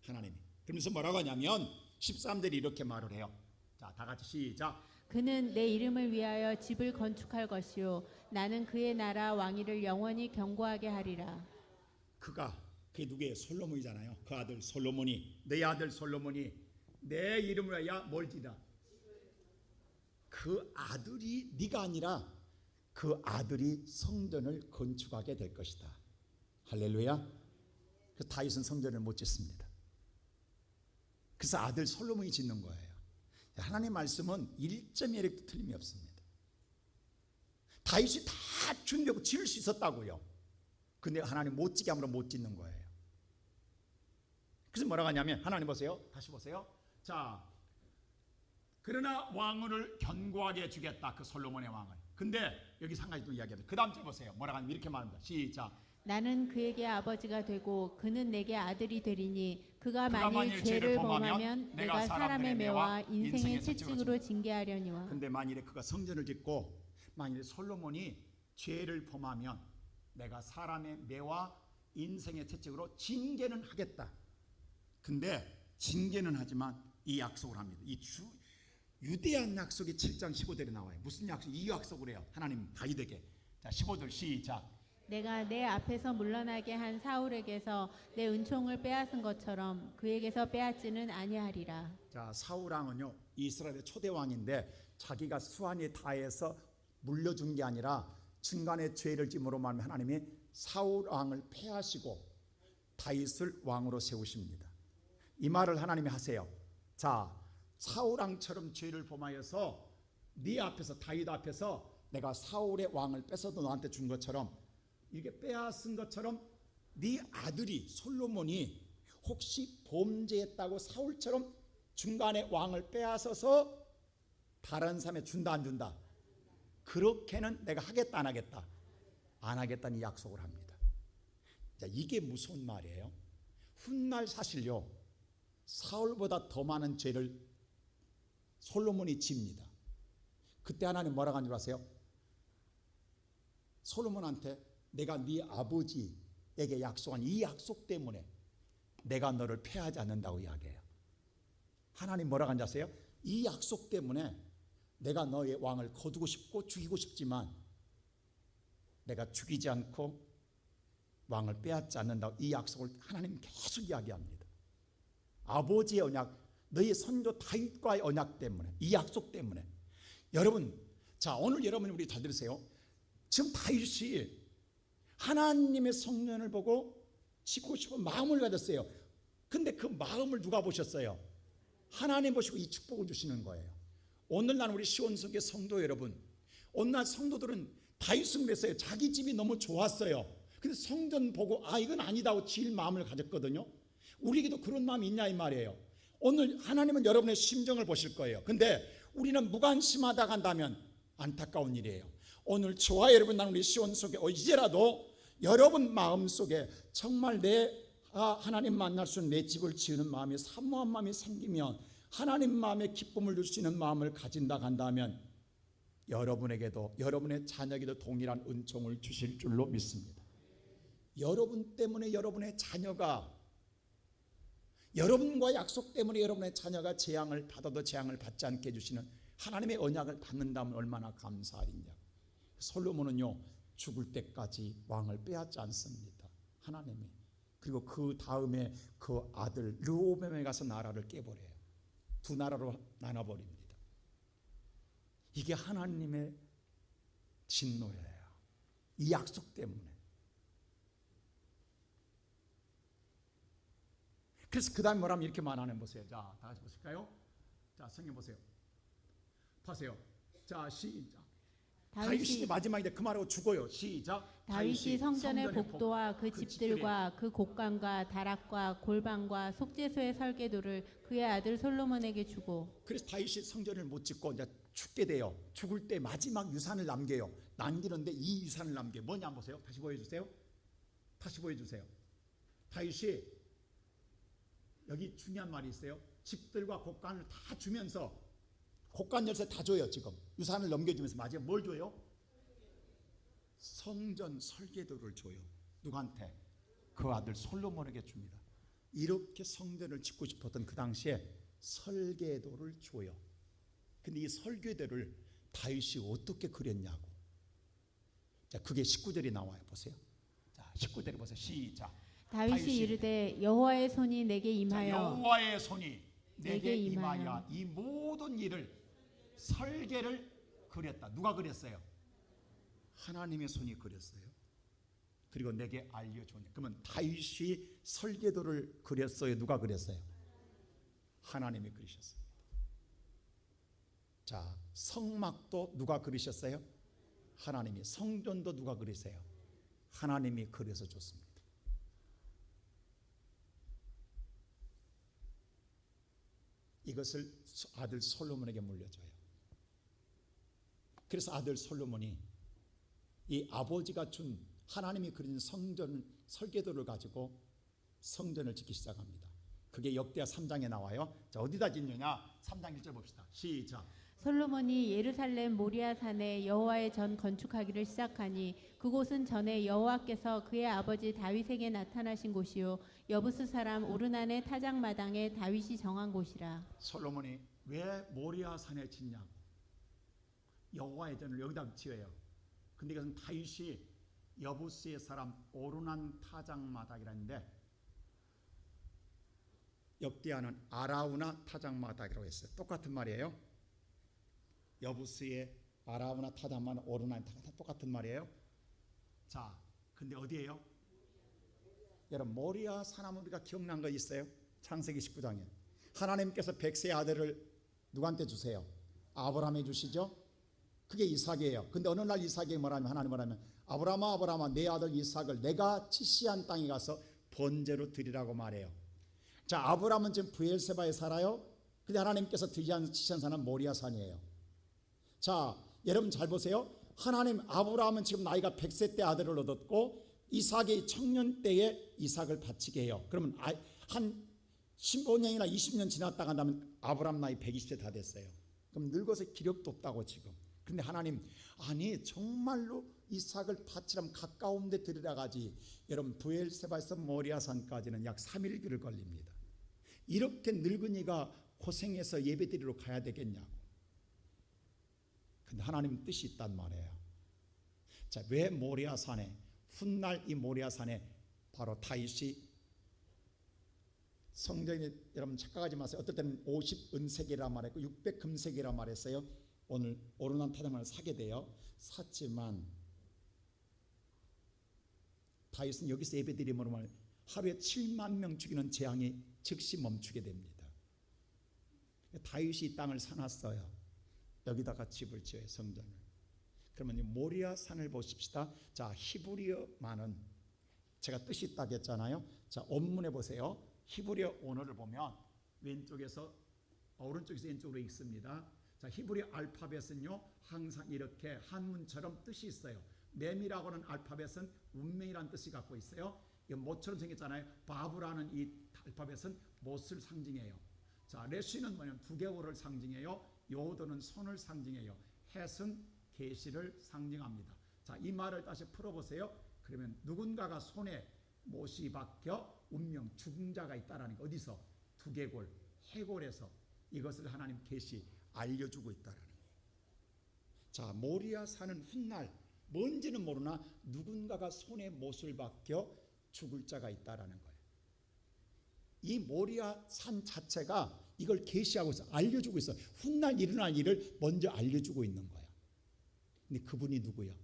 하나님이. 그러면서 뭐라고 하냐면 13절이 이렇게 말을 해요. 자, 다 같이 시작. 그는 내 이름을 위하여 집을 건축할 것이요 나는 그의 나라 왕위를 영원히 견고하게 하리라. 그게 누구예요? 솔로몬이잖아요. 그 아들 솔로몬이, 내 아들 솔로몬이 내 이름을 위하여 뭘 지다? 그 아들이 네가 아니라 그 아들이 성전을 건축하게 될 것이다. 할렐루야. 그 다윗은 성전을 못 짓습니다. 그래서 아들 솔로몬이 짓는 거예요. 하나님 말씀은 1.1획도 틀림이 없습니다. 다윗이 다 준비하고 지을 수 있었다고요. 근데 하나님 못 지게 함으로 못 짓는 거예요. 그래서 뭐라고 하냐면, 하나님 보세요. 다시 보세요. 자, 그러나 왕을 견고하게 해주겠다. 그 솔로몬의 왕을. 근데 여기 한 가지 또 이야기합니다. 그 다음 절 보세요. 뭐라고 하냐면 이렇게 말합니다. 시작. 나는 그에게 아버지가 되고 그는 내게 아들이 되리니 그가 만일 죄를 범하면 내가 사람의 매와 인생의 채찍으로 징계하려니와. 근데 만일에 그가 성전을 짓고 만일에 솔로몬이 죄를 범하면 내가 사람의 매와 인생의 채찍으로 징계는 하겠다. 근데 징계는 하지만 이 약속을 합니다. 이 유대한 약속이 7장 15절에 나와요. 무슨 약속? 이 약속을 해요. 하나님 다윗에게. 자, 15절 시작. 내가 내 앞에서 물러나게 한 사울에게서 내 은총을 빼앗은 것처럼 그에게서 빼앗지는 아니하리라. 자, 사울 왕은요 이스라엘의 초대 왕인데 자기가 수완이 다해서 물려준 게 아니라 중간에 죄를 짐으로 말하면 하나님이 사울 왕을 패하시고 다윗을 왕으로 세우십니다. 이 말을 하나님이 하세요. 자, 사울 왕처럼 죄를 범하여서 네 앞에서 다윗 앞에서 내가 사울의 왕을 뺏어도 너한테 준 것처럼 이게 빼앗은 것처럼 네 아들이 솔로몬이 혹시 범죄했다고 사울처럼 중간에 왕을 빼앗아서 다른 사람에 준다 안 준다? 그렇게는 내가 하겠다 안 하겠다? 안 하겠다는 약속을 합니다. 자, 이게 무서운 말이에요. 훗날 사실요 사울보다 더 많은 죄를 솔로몬이 집니다. 그때 하나님 뭐라고 한 줄 아세요? 솔로몬한테 내가 네 아버지에게 약속한 이 약속 때문에 내가 너를 패하지 않는다고 이야기해요. 하나님 뭐라고 한지 아세요? 이 약속 때문에 내가 너의 왕을 거두고 싶고 죽이고 싶지만 내가 죽이지 않고 왕을 빼앗지 않는다고 이 약속을 하나님 계속 이야기합니다. 아버지의 언약, 너희 선조 다윗과의 언약 때문에, 이 약속 때문에. 여러분, 자, 오늘 여러분 우리 잘 들으세요. 지금 다윗이 하나님의 성전을 보고 짓고 싶은 마음을 가졌어요. 근데 그 마음을 누가 보셨어요? 하나님 보시고 이 축복을 주시는 거예요. 오늘날 우리 시온성교 성도 여러분, 오늘날 성도들은 다윗은 그랬어요. 자기 집이 너무 좋았어요. 근데 성전 보고 아 이건 아니다 하고 지을 마음을 가졌거든요. 우리에게도 그런 마음이 있냐 이 말이에요. 오늘 하나님은 여러분의 심정을 보실 거예요. 근데 우리는 무관심하다 간다면 안타까운 일이에요. 오늘 저와 여러분 나는 우리 시온성교 이제라도 여러분 마음속에 정말 하나님 만날 수 있는 내 집을 지으는 마음이 사모한 마음이 생기면 하나님 마음에 기쁨을 줄 수 있는 마음을 가진다 간다면 여러분에게도 여러분의 자녀에게도 동일한 은총을 주실 줄로 믿습니다. 여러분 때문에 여러분의 자녀가 여러분과 약속 때문에 여러분의 자녀가 재앙을 받아도 재앙을 받지 않게 해주시는 하나님의 언약을 받는다면 얼마나 감사하리냐. 솔로몬은요 죽을 때까지 왕을 빼앗지 않습니다. 하나님이. 그리고 그 다음에 그 아들 르호보암에 가서 나라를 깨버려요. 두 나라로 나눠버립니다. 이게 하나님의 진노예요. 이 약속 때문에. 그래서 그 다음에 뭐라면 이렇게 말하는 보세요. 자, 다 같이 보실까요? 자, 성경 보세요. 보세요. 자, 시작. 다윗이 마지막에 그 말하고 죽어요. 시작. 다윗이 성전의 복도와 그 집들과 그 곡간과 다락과 골방과 속죄소의 설계도를 그의 아들 솔로몬에게 주고. 그래서 다윗이 성전을 못 짓고 이제 죽게 돼요. 죽을 때 마지막 유산을 남겨요. 남기는데 이 유산을 남겨요. 뭐냐 한번 보세요. 다시 보여주세요. 다시 보여주세요. 다윗이 여기 중요한 말이 있어요. 집들과 곡간을 다 주면서 곡간 열쇠 다 줘요. 지금 유산을 넘겨주면서 마지막 뭘 줘요? 성전 설계도를 줘요. 누구한테? 그 아들 솔로몬에게 줍니다. 이렇게 성전을 짓고 싶었던 그 당시에 설계도를 줘요. 근데 이 설계도를 다윗이 어떻게 그렸냐고. 자, 그게 19절이 나와요. 보세요. 자, 19절에 보세요. 시작. 다윗이 이르되 여호와의 손이 내게 임하여 여호와의 손이 내게 임하여 이 모든 일을 설계를 그렸다. 누가 그렸어요? 하나님의 손이 그렸어요. 그리고 내게 알려주냐. 그러면 다윗이 설계도를 그렸어요? 누가 그렸어요? 하나님이 그리셨어요. 자, 성막도 누가 그리셨어요? 하나님이. 성전도 누가 그리세요? 하나님이 그려서 줬습니다. 이것을 아들 솔로몬에게 물려줘요. 그래서 아들 솔로몬이 이 아버지가 준 하나님이 그린 성전 설계도를 가지고 성전을 짓기 시작합니다. 그게 역대하 3장에 나와요. 자, 어디다 짓느냐? 3장 1절 봅시다. 시작. 솔로몬이 예루살렘 모리아 산에 여호와의 전 건축하기를 시작하니 그곳은 전에 여호와께서 그의 아버지 다윗에게 나타나신 곳이요 여부스 사람 오르난의 타작마당에 다윗이 정한 곳이라. 솔로몬이 왜 모리아 산에 짓냐고. 여호와의 전을 여기다 지어요. 근데 이것은 다윗이 여부스의 사람 오르난 타작마당이라는데 역대하는 아라우나 타작마당이라고 했어요. 똑같은 말이에요. 여부스의 아라우나 타작마당 오르난 타작마당 똑같은 말이에요. 자, 근데 어디예요? 여러분 모리아 산하면 우리가 기억난 거 있어요? 창세기 19장에 하나님께서 백세의 아들을 누구한테 주세요? 아브라함에 주시죠. 그게 이삭이에요. 근데 어느 날 이삭이 뭐라면 하나님 뭐라면 아브라함아 아브라함아 내 아들 이삭을 내가 지시한 땅에 가서 번제로 드리라고 말해요. 자, 아브라함은 지금 브엘세바에 살아요. 근데 하나님께서 지시한 산은 모리아 산이에요. 자, 여러분 잘 보세요. 하나님 아브라함은 지금 나이가 100세 때 아들을 얻었고 이삭이 청년 때에 이삭을 바치게 해요. 그러면 한 15년이나 20년 지났다가 한다면 아브라함 나이 120세 다 됐어요. 그럼 늙어서 기력도 없다고 지금. 근데 하나님 아니 정말로 이삭을 바치려면 가까운 데 들이라 가지. 여러분 브엘세바에서 모리아산까지는 약 3일길을 걸립니다. 이렇게 늙은이가 고생해서 예배드리러 가야 되겠냐고. 근데 하나님 뜻이 있단 말이에요. 자, 왜 모리아산에 훗날 이 모리아산에 바로 다윗이 성전이 여러분 착각하지 마세요. 어떨 때는 50은색이라 말했고 600금색이라 말했어요. 오늘 오르난 타작마당을 사게 돼요. 샀지만 다윗은 여기서 예배드리면 하루에 7만 명 죽이는 재앙이 즉시 멈추게 됩니다. 다윗이 이 땅을 사놨어요. 여기다가 집을 지어요. 성전을. 그러면 이 모리아 산을 보십시다. 자, 히브리어만은 제가 뜻이 있다고 했잖아요. 자, 원문에 보세요. 히브리어 언어를 보면 왼쪽에서 오른쪽에서 왼쪽으로 읽습니다. 자, 히브리 알파벳은요 항상 이렇게 한문처럼 뜻이 있어요. mem이라고 하는 알파벳은 운명이라는 뜻이 갖고 있어요. 이 못처럼 생겼잖아요. 바브라는 이 알파벳은 못을 상징해요. 자, 레시는 뭐냐면 두개골을 상징해요. 요도는 손을 상징해요. 헷은 계시를 상징합니다. 자, 이 말을 다시 풀어보세요. 그러면 누군가가 손에 못이 박혀 운명 죽은 자가 있다라는 거. 어디서? 두개골 해골에서 이것을 하나님 계시 알려주고 있다라는 거예요. 자, 모리아 산은 훗날 뭔지는 모르나 누군가가 손에 못을 박혀 죽을 자가 있다라는 거예요. 이 모리아 산 자체가 이걸 계시하고 있어, 알려주고 있어. 훗날 일어날 일을 먼저 알려주고 있는 거야. 근데 그분이 누구요?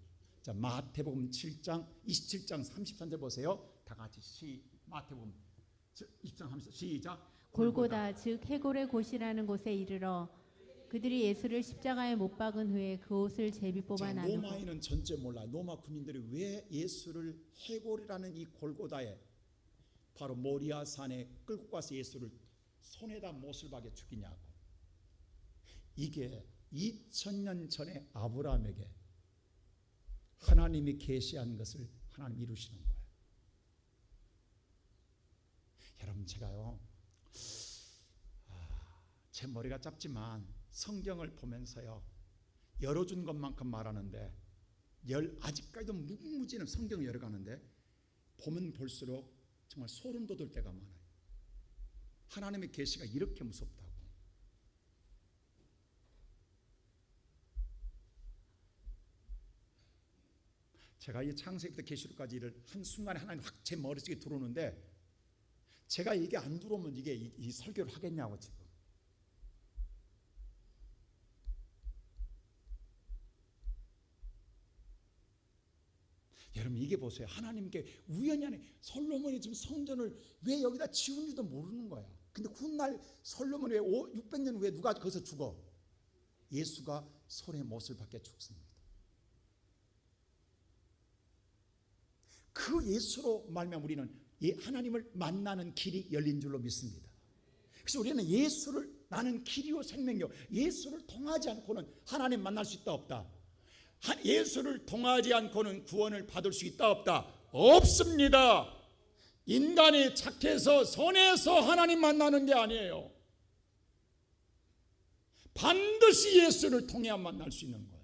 자, 마태복음 7장 27장 33절 보세요. 다 같이 마태복음 20장 30절 시작. 골고다 즉 해골의 곳이라는 곳에 이르러 그들이 예수를 십자가에 못 박은 후에 그 옷을 제비 뽑아 나누고. 로마인은 전체 몰라요. 로마 군인들이 왜 예수를 해골이라는 이 골고다에 바로 모리아 산에 끌고 가서 예수를 손에다 못을 박여 죽이냐고. 이게 2000년 전에 아브라함에게 하나님이 계시한 것을 하나님 이루시는 거예요. 여러분 제가요 제 머리가 짧지만 성경을 보면서요 열어준 것만큼 말하는데 아직까지도 무궁무진한 성경을 열어가는데 보면 볼수록 정말 소름 돋을 때가 많아요. 하나님의 계시가 이렇게 무섭다고. 제가 이 창세기부터 계시록까지 일을 한순간에 하나님 확 제 머릿속에 들어오는데 제가 이게 안 들어오면 이게 이 설교를 하겠냐고 지금. 여러분 이게 보세요. 하나님께 우연히 안에 솔로몬이 지금 성전을 왜 여기다 지은지도 모르는 거야. 근데 훗날 솔로몬이 왜 600년 후에 누가 거기서 죽어? 예수가 손에 못을 박혀 죽습니다. 그 예수로 말미암아 우리는 하나님을 만나는 길이 열린 줄로 믿습니다. 그래서 우리는 예수를, 나는 길이요 생명이요, 예수를 통하지 않고는 하나님 만날 수 있다 없다? 예수를 통하지 않고는 구원을 받을 수 있다 없다? 없습니다. 인간이 착해서 선해서 하나님 만나는 게 아니에요. 반드시 예수를 통해야 만날 수 있는 거예요.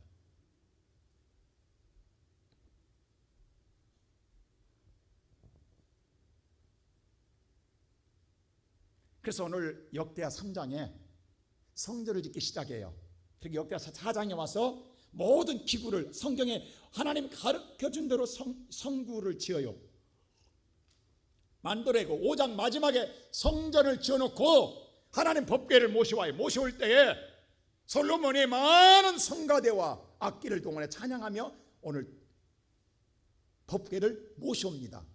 그래서 오늘 역대하 3장에 성전을 짓기 시작해요. 그리고 역대하 4장에 와서 모든 기구를 성경에 하나님 가르쳐준 대로 성구를 지어요. 만들어내고 5장 마지막에 성전을 지어놓고 하나님 법궤를 모셔와요. 모셔올 때에 솔로몬이 많은 성가대와 악기를 동원해 찬양하며 오늘 법궤를 모셔옵니다.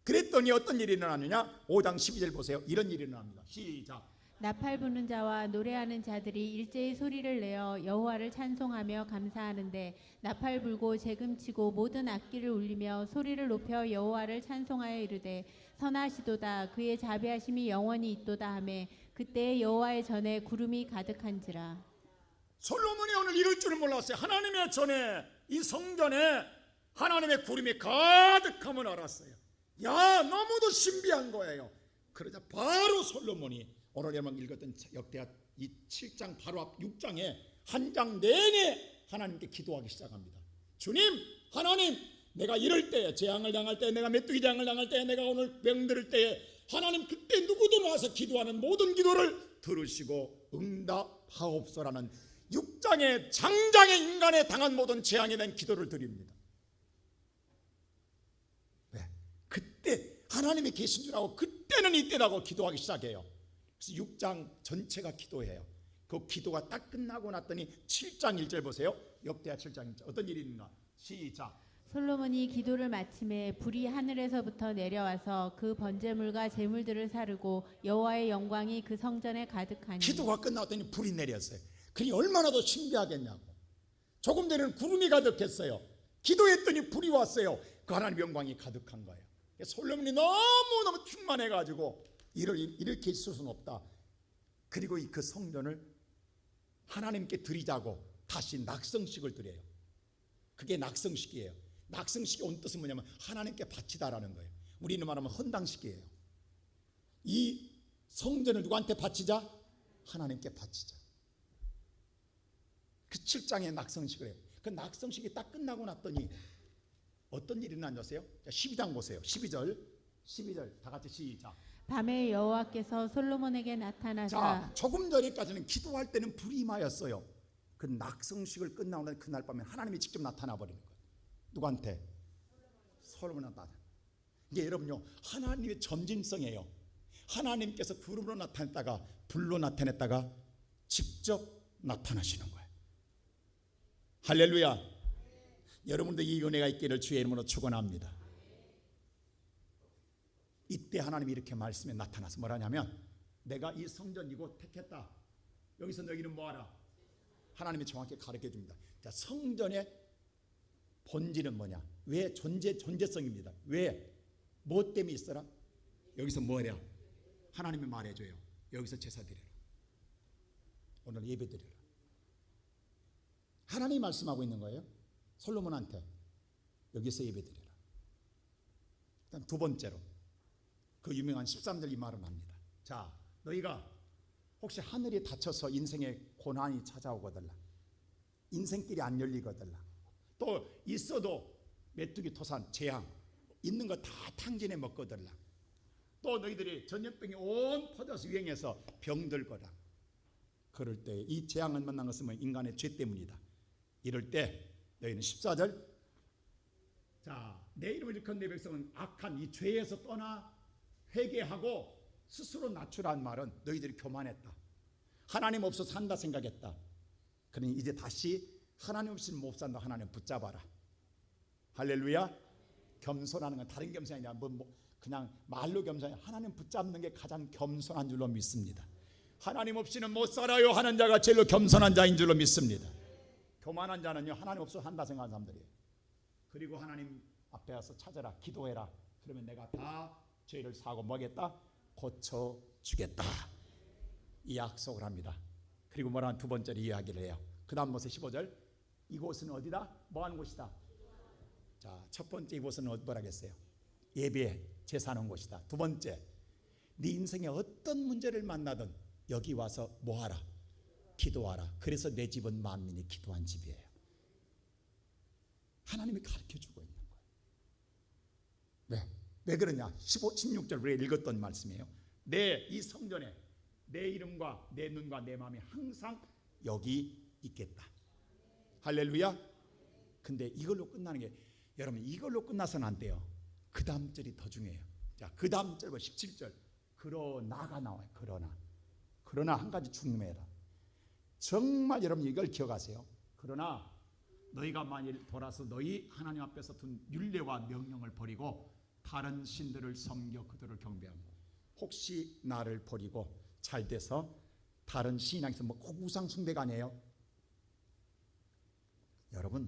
그랬더니 어떤 일이 일어나느냐? 5장 12절 보세요. 이런 일이 일어납니다. 시작. 나팔 부는 자와 노래하는 자들이 일제히 소리를 내어 여호와를 찬송하며 감사하는데 나팔 불고 재금치고 모든 악기를 울리며 소리를 높여 여호와를 찬송하여 이르되 선하시도다 그의 자비하심이 영원히 있도다 하매 그때 여호와의 전에 구름이 가득한지라. 솔로몬이 오늘 이럴 줄은 몰랐어요. 하나님의 전에, 이 성전에 하나님의 구름이 가득함을 알았어요. 야, 너무도 신비한 거예요. 그러자 바로 솔로몬이 오늘 여러분 읽었던 역대하 이 7장 바로 앞 6장에 한 장 내내 하나님께 기도하기 시작합니다. 주님, 하나님, 내가 이럴 때, 재앙을 당할 때, 내가 메뚜기 재앙을 당할 때, 내가 오늘 병들을 때, 하나님 그때 누구도 나와서 기도하는 모든 기도를 들으시고 응답하옵소라는 6장의 장장의 인간에 당한 모든 재앙에 대한 기도를 드립니다. 왜? 그때 하나님이 계신 줄 알고 그때는 이때라고 기도하기 시작해요. 그래서 6장 전체가 기도해요. 그 기도가 딱 끝나고 났더니 7장 1절 보세요. 역대하 7장 1절 어떤 일이 있는가? 시작. 솔로몬이 기도를 마침에 불이 하늘에서부터 내려와서 그 번제물과 제물들을 사르고 여호와의 영광이 그 성전에 가득하니. 기도가 끝났더니 불이 내렸어요. 그니 얼마나 더 신비하겠냐고. 조금 전에는 구름이 가득했어요. 기도했더니 불이 왔어요. 그 하나님 영광이 가득한 거예요. 솔로몬이 너무너무 충만해가지고 이렇게 있을 수는 없다. 그리고 그 성전을 하나님께 드리자고 다시 낙성식을 드려요. 그게 낙성식이에요. 낙성식의 온 뜻은 뭐냐면 하나님께 바치다라는 거예요. 우리는 말하면 헌당식이에요. 이 성전을 누구한테 바치자? 하나님께 바치자. 그 7장에 낙성식을 해요. 그 낙성식이 딱 끝나고 났더니 어떤 일이 일어났어요? 12장 보세요. 12절 다 같이 시작. 밤에 여호와께서 솔로몬에게 나타나사. 자, 조금 전에까지는 기도할 때는 불이 임하였어요. 그 낙성식을 끝나고 난 그날 밤에 하나님이 직접 나타나 버리는 거예요. 누구한테? 솔로몬한테. 이게 여러분요, 하나님의 점진성이에요. 하나님께서 구름으로 나타냈다가 불로 나타냈다가 직접 나타나시는 거예요. 할렐루야. 여러분도 이 은혜가 있기를 주의 이름으로 축원합니다. 이때 하나님이 이렇게 말씀에 나타나서 뭐라냐면 내가 이 성전 이곳 택했다. 여기서 너희는 뭐하라? 하나님이 정확히 가르쳐 줍니다. 자, 성전의 본질은 뭐냐? 왜? 존재성입니다. 왜? 뭐 때문에 있어라? 여기서 뭐래요? 하나님이 말해줘요. 여기서 제사 드려라. 오늘 예배 드려라. 하나님이 말씀하고 있는 거예요. 솔로몬한테 여기서 예배 드려라. 일단 두 번째로 그 유명한 13절 이 말을 합니다. 자, 너희가 혹시 하늘이 닫혀서 인생에 고난이 찾아오거들라, 인생길이 안 열리거들라, 또 있어도 메뚜기 토산 재앙 있는 거 다 탕진해 먹거들라, 또 너희들이 전염병이 온 퍼져서 유행해서 병들거라. 그럴 때 이 재앙을 만난 것은 뭐 인간의 죄 때문이다. 이럴 때 너희는 14절, 자, 내 이름을 일컫는 내 백성은 악한 이 죄에서 떠나 회개하고 스스로 낮추라는 말은 너희들이 교만했다, 하나님 없어서 산다 생각했다. 그러니 이제 다시 하나님 없이는 못 산다. 하나님 붙잡아라. 할렐루야. 겸손하는 건 다른 겸손이 아니라 그냥 말로 겸손이 하나님 붙잡는 게 가장 겸손한 줄로 믿습니다. 하나님 없이는 못 살아요 하는 자가 제일 겸손한 자인 줄로 믿습니다. 교만한 자는요 하나님 없어서 한다 생각하는 사람들이에요. 그리고 하나님 앞에 와서 찾아라, 기도해라. 그러면 내가 다 죄를 사고 뭐겠다? 고쳐주겠다. 이 약속을 합니다. 그리고 뭐라는 두 번째로 이야기를 해요. 그 다음 모세 15절, 이곳은 어디다? 뭐하는 곳이다? 자, 첫 번째 이곳은 뭐라겠어요? 예배, 제사하는 곳이다. 두 번째, 네 인생에 어떤 문제를 만나든 여기 와서 뭐하라? 기도하라. 그래서 내 집은 만민이 기도한 집이에요. 하나님이 가르쳐주고 있는 거예요. 왜 그러냐? 16절 우리가 읽었던 말씀이에요. 내 이 성전에 내 이름과 내 눈과 내 마음이 항상 여기 있겠다. 할렐루야. 근데 이걸로 끝나는 게, 여러분 이걸로 끝나서는 안 돼요. 그 다음 절이 더 중요해요. 자, 그 다음 절과 17절, 그러나가 나와요. 그러나 한 가지 중요해라. 정말 여러분 이걸 기억하세요. 그러나 너희가 만일 돌아서 너희 하나님 앞에서 둔 율례와 명령을 버리고 다른 신들을 섬겨 그들을 경배하고 혹시 나를 버리고 잘 돼서 다른 신이 향해서 꼭 우상 숭배가 아니에요. 여러분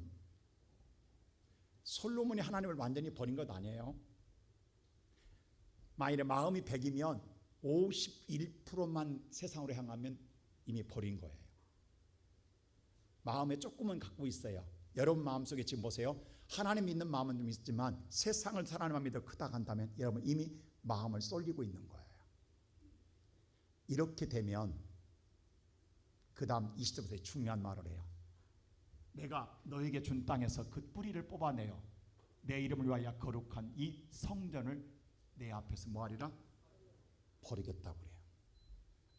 솔로몬이 하나님을 완전히 버린 것 아니에요. 만일에 마음이 100이면 51%만 세상으로 향하면 이미 버린 거예요. 마음에 조금은 갖고 있어요. 여러분 마음속에 지금 보세요. 하나님 믿는 마음은 좀 있지만 세상을 사랑하는 마음이 더 크다 한다면 여러분 이미 마음을 쏠리고 있는 거예요. 이렇게 되면 그 다음 20절부터 중요한 말을 해요. 내가 너에게 준 땅에서 그 뿌리를 뽑아내어 내 이름을 위하여 거룩한 이 성전을 내 앞에서 뭐하리라? 버리겠다고 그래요.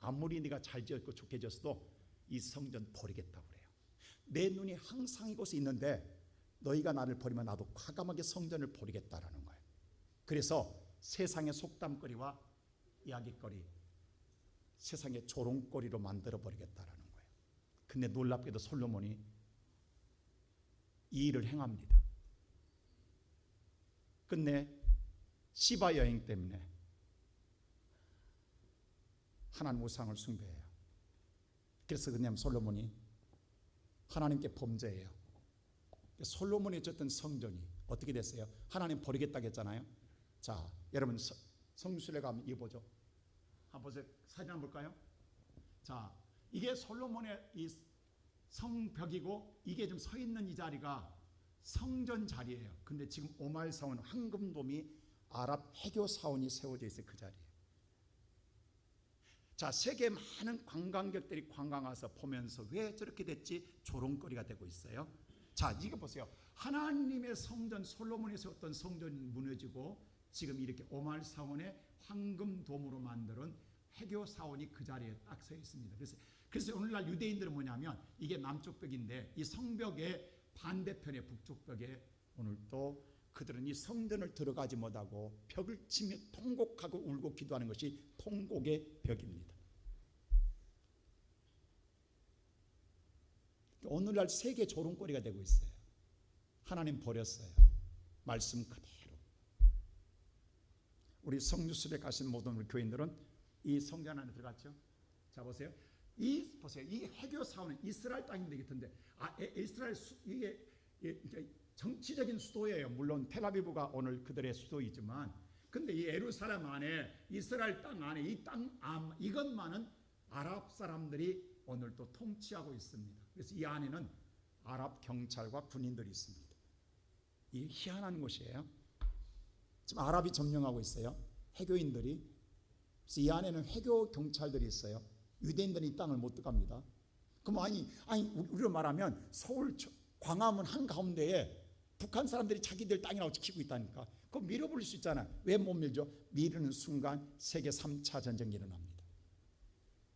아무리 네가 잘 지었고 좋게 지었어도 이 성전 버리겠다고 그래요. 내 눈이 항상 이곳에 있는데 너희가 나를 버리면 나도 과감하게 성전을 버리겠다라는 거예요. 그래서 세상의 속담거리와 이야기거리, 세상의 조롱거리로 만들어 버리겠다라는 거예요. 근데 놀랍게도 솔로몬이 이 일을 행합니다. 끝내 시바 여행 때문에 하나님 우상을 숭배해요. 그래서 그냥 솔로몬이 하나님께 범죄해요. 솔로몬이 졌던 성전이 어떻게 됐어요? 하나님 버리겠다고 했잖아요. 자, 여러분 성수에 가면 이거 보죠. 한번 보세요. 사진 한번 볼까요? 자, 이게 솔로몬의 이 성벽이고 이게 좀 서 있는 이 자리가 성전 자리예요. 근데 지금 오말 사원 황금돔이 아랍 해교 사원이 세워져 있어요. 그 자리에. 자, 세계 많은 관광객들이 관광 와서 보면서 왜 저렇게 됐지? 조롱거리가 되고 있어요. 자, 이거 보세요. 하나님의 성전, 솔로몬이 세웠던 성전이 무너지고 지금 이렇게 오말 사원의 황금돔으로 만든 해교 사원이 그 자리에 딱 서 있습니다. 그래서 오늘날 유대인들은 뭐냐면 이게 남쪽 벽인데 이 성벽의 반대편에 북쪽 벽에 오늘 또 그들은 이 성전을 들어가지 못하고 벽을 치며 통곡하고 울고 기도하는 것이 통곡의 벽입니다. 오늘날 세계 조롱거리가 되고 있어요. 하나님 버렸어요. 말씀 그대로. 우리 성주숲에 가신 모든 우리 교인들은 이 성전 안에 들어갔죠. 자, 보세요. 보세요. 이 해교 사원은 이스라엘 땅인데 같은데, 이스라엘 이게 정치적인 수도예요. 물론 텔아비브가 오늘 그들의 수도이지만, 근데 이 예루살렘 안에 이스라엘 땅 안에 이 땅 이것만은 아랍 사람들이 오늘도 통치하고 있습니다. 그래서 이 안에는 아랍 경찰과 군인들이 있습니다. 이게 희한한 곳이에요. 지금 아랍이 점령하고 있어요. 해교인들이. 그래서 이 안에는 해교 경찰들이 있어요. 유대인들은 이 땅을 못 들어갑니다. 그럼 아니 우리로 말하면 서울 광화문 한가운데에 북한 사람들이 자기들 땅이라고 지키고 있다니까. 그거 밀어버릴 수 있잖아요. 왜 못 밀죠? 미루는 순간 세계 3차 전쟁이 일어납니다.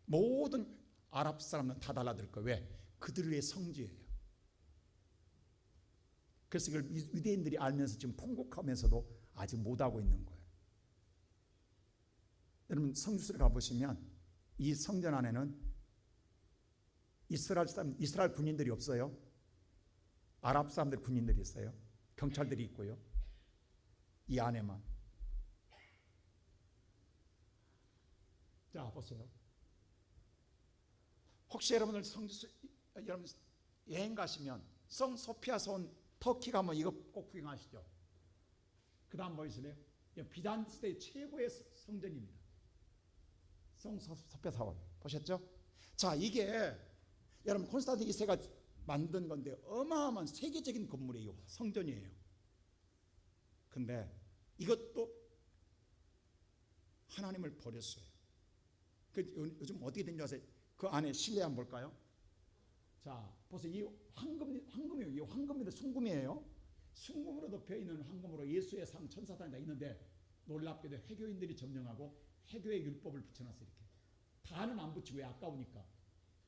모든 아랍 사람은 다 달라들 거예요. 왜? 그들의 성지예요. 그래서 이걸 유대인들이 알면서 지금 통곡하면서도 아직 못하고 있는 거예요. 여러분 성주술에 가보시면 이 성전 안에는 이스라엘 군인들이 없어요. 아랍 사람들 군인들이 있어요. 경찰들이 있고요. 이 안에만. 자, 보세요. 혹시 여러분 여행 가시면 성 소피아에서 온 터키 가면 이거 꼭 구경하시죠. 그 다음 뭐 있으래요? 비잔티스의 최고의 성전입니다. 성 소피아 사원 보셨죠? 자, 이게 여러분 콘스탄틴 2세가 만든 건데 어마어마한 세계적인 건물이에요. 성전이에요. 근데 이것도 하나님을 버렸어요. 요즘 어떻게 된지 아세요? 그 안에 실내 한번 볼까요? 자, 보세요. 이 황금이에요. 이 황금인데 순금이에요. 순금으로 덮여 있는 황금으로 예수의 상 천사단이 다 있는데 놀랍게도 해교인들이 점령하고 해교의 율법을 붙여놨어요. 이렇게 다는 안 붙이고 왜 아까우니까.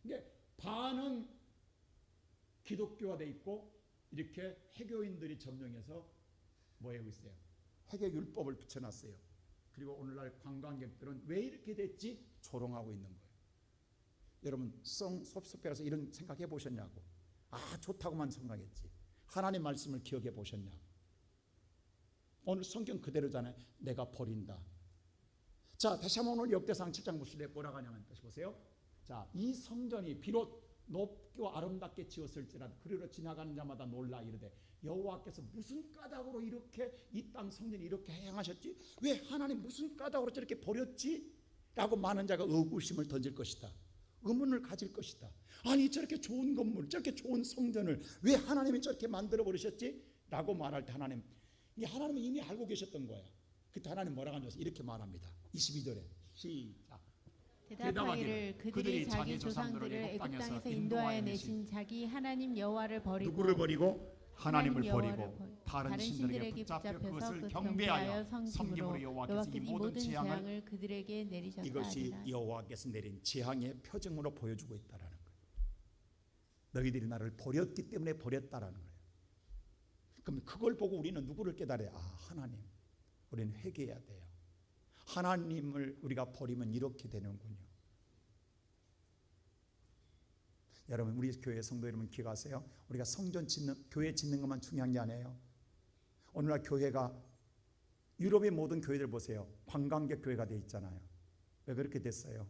이게 반은 기독교화 돼 있고 이렇게 해교인들이 점령해서 뭐 하고 있어요? 해교 율법을 붙여놨어요. 그리고 오늘날 관광객들은 왜 이렇게 됐지? 조롱하고 있는 거예요. 여러분 성 소피아에서 이런 생각해 보셨냐고. 아, 좋다고만 생각했지. 하나님 말씀을 기억해 보셨냐고. 오늘 성경 그대로잖아요. 내가 버린다. 자, 다시 한번 오늘 역대상 7장 보실래요? 뭐라고 하냐면 다시 보세요. 자, 이 성전이 비록 높고 아름답게 지었을지라도 그리로 지나가는 자마다 놀라 이르되 여호와께서 무슨 까닭으로 이렇게 이 땅 성전이 이렇게 행하셨지? 왜 하나님 무슨 까닭으로 저렇게 버렸지? 라고 많은 자가 의구심을 던질 것이다. 의문을 가질 것이다. 아니 저렇게 좋은 건물, 저렇게 좋은 성전을 왜 하나님이 저렇게 만들어 버리셨지? 라고 말할 때 하나님은 이미 알고 계셨던 거야. 그때 하나님 뭐라고 하냐면 이렇게 말합니다. 22절에 시작. 대답하기를 그들이 자기 조상들을 애굽 땅에서 인도하여 내신 자기 하나님 여호와를 버리고 누구를 버리고? 하나님을 여호와를 버리고 다른 신들에게 붙잡혀 그것을 경배하여 섬김으로 여호와께서 이 모든 재앙을 그들에게 내리셨다. 이것이 하리라. 여호와께서 내린 재앙의 표징으로 보여주고 있다라는 거예요. 너희들이 나를 버렸기 때문에 버렸다라는 거예요. 그럼 그걸 보고 우리는 누구를 깨달아야? 아, 하나님. 우리는 회개해야 돼요. 하나님을 우리가 버리면 이렇게 되는군요. 여러분 우리 교회 성도 여러분 기억하세요? 우리가 성전 짓는 교회 짓는 것만 중요한 게 아니에요. 오늘날 교회가 유럽의 모든 교회들 보세요. 관광객 교회가 돼 있잖아요. 왜 그렇게 됐어요?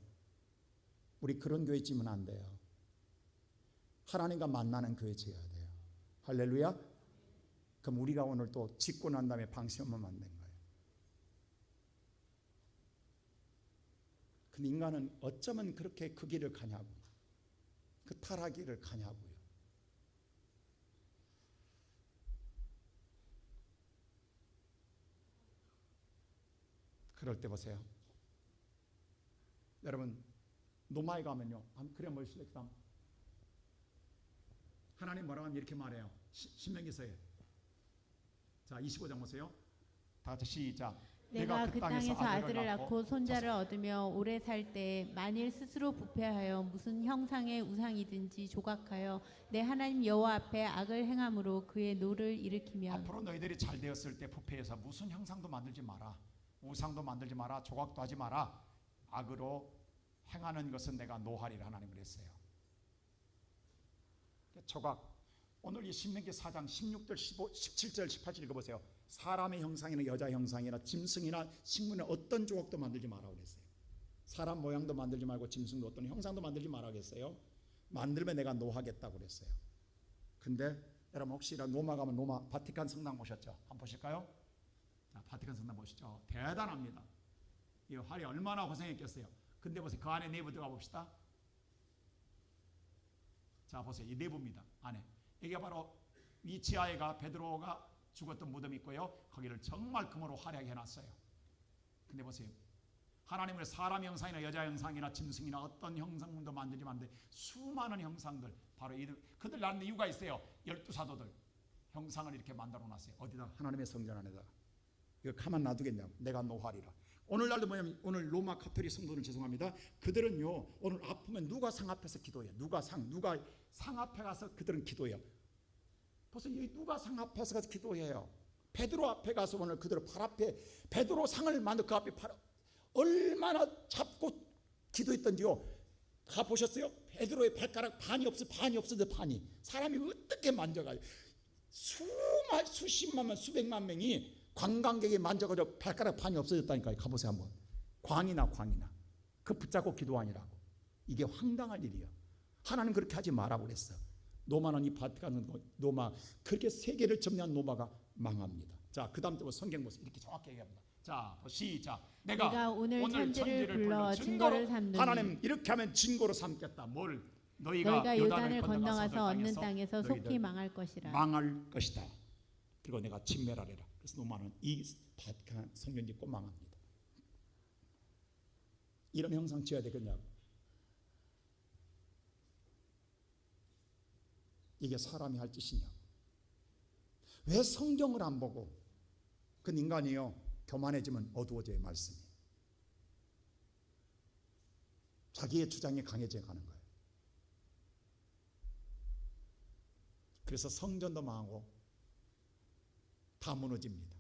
우리 그런 교회 짓면 안 돼요. 하나님과 만나는 교회 지어야 돼요. 할렐루야. 그럼 우리가 오늘 또 짓고 난 다음에 방심하면 안 되는 거예요. 근데 인간은 어쩌면 그렇게 그 길을 가냐고. 그 타락기를 가냐고요. 그럴 때 보세요. 여러분 노마에 가면요. 그래 보실래요? 그다음 하나님 뭐라고 하면 이렇게 말해요. 신명기서에 자 25장 보세요. 다 같이 시작. 내가 그 땅에서 아들을 낳고 손자를 얻으며 오래 살 때 만일 스스로 부패하여 무슨 형상의 우상이든지 조각하여 내 하나님 여호와 앞에 악을 행함으로 그의 노를 일으키며 앞으로 너희들이 잘 되었을 때 부패해서 무슨 형상도 만들지 마라. 우상도 만들지 마라. 조각도 하지 마라. 악으로 행하는 것은 내가 노하리라 하나님 그랬어요. 조각 오늘 이 신명기 4장 16절 17절 18절 읽어보세요. 사람의 형상이나 여자 형상이나 짐승이나 식물이나 어떤 조각도 만들지 말라고 그랬어요. 사람 모양도 만들지 말고 짐승도 어떤 형상도 만들지 말라고 했어요. 만들면 내가 노하겠다고 그랬어요. 근데 여러분 혹시 로마 가면 로마 바티칸 성당 보셨죠? 한번 보실까요? 자, 바티칸 성당 보시죠. 대단합니다. 이 활이 얼마나 고생했겠어요. 근데 보세요. 그 안에 내부 들어가 봅시다. 자 보세요. 이 내부입니다. 안에. 이게 바로 이 지하에가 베드로가 죽었던 무덤이 있고요. 거기를 정말 금으로 화려하게 해놨어요. 근데 보세요. 하나님을 사람 형상이나 여자 형상이나 짐승이나 어떤 형상도 만들지 않는데 수많은 형상들 바로 그들 낳는 이유가 있어요. 12사도들 형상을 이렇게 만들어 놨어요. 어디다? 하나님의 성전 안에다가. 이거 가만 놔두겠냐고. 내가 노하리라. 오늘날도 뭐냐면 오늘 로마 카톨릭 성도들 죄송합니다. 그들은요 오늘 아프면 누가 상 앞에서 기도해요. 누가 상 앞에 가서 그들은 기도해요. 벌써 누가 상 앞에서 가서 기도해요. 베드로 앞에 가서 오늘 그들 발 앞에 베드로 상을 만들 그 앞에 얼마나 잡고 기도했던지요. 가 보셨어요? 베드로의 발가락 반이 없어져 반이. 사람이 어떻게 만져가요? 수십만 명, 수백만 명이 관광객이 만져가지고 발가락 판이 없어졌다니까요. 가보세요 한번. 광이나 그 붙잡고 기도하니라고. 이게 황당할 일이에요. 하나님 그렇게 하지 말라고 그랬어. 노마는 이 바티칸 노마, 그렇게 세계를 점령한 노마가 망합니다. 자, 그 다음 또 성경 보세요. 이렇게 정확히 얘기합니다. 자, 시작. 내가 오늘 천지를 불러 증거를 삼노니 하나님 이렇게 하면 증거로 삼겠다. 뭘? 너희가 요단을 건너가서 얻는 땅에서 속히 망할 것이라. 망할 것이다. 그리고 내가 진멸하리라. 그래서 노마는 이 바티칸 성전 짓고 망합니다. 이런 형상 지어야 되겠냐고. 이게 사람이 할 짓이냐? 왜 성경을 안 보고 그 인간이요 교만해지면 어두워져요. 말씀이 자기의 주장이 강해져 가는 거예요. 그래서 성전도 망하고 다 무너집니다.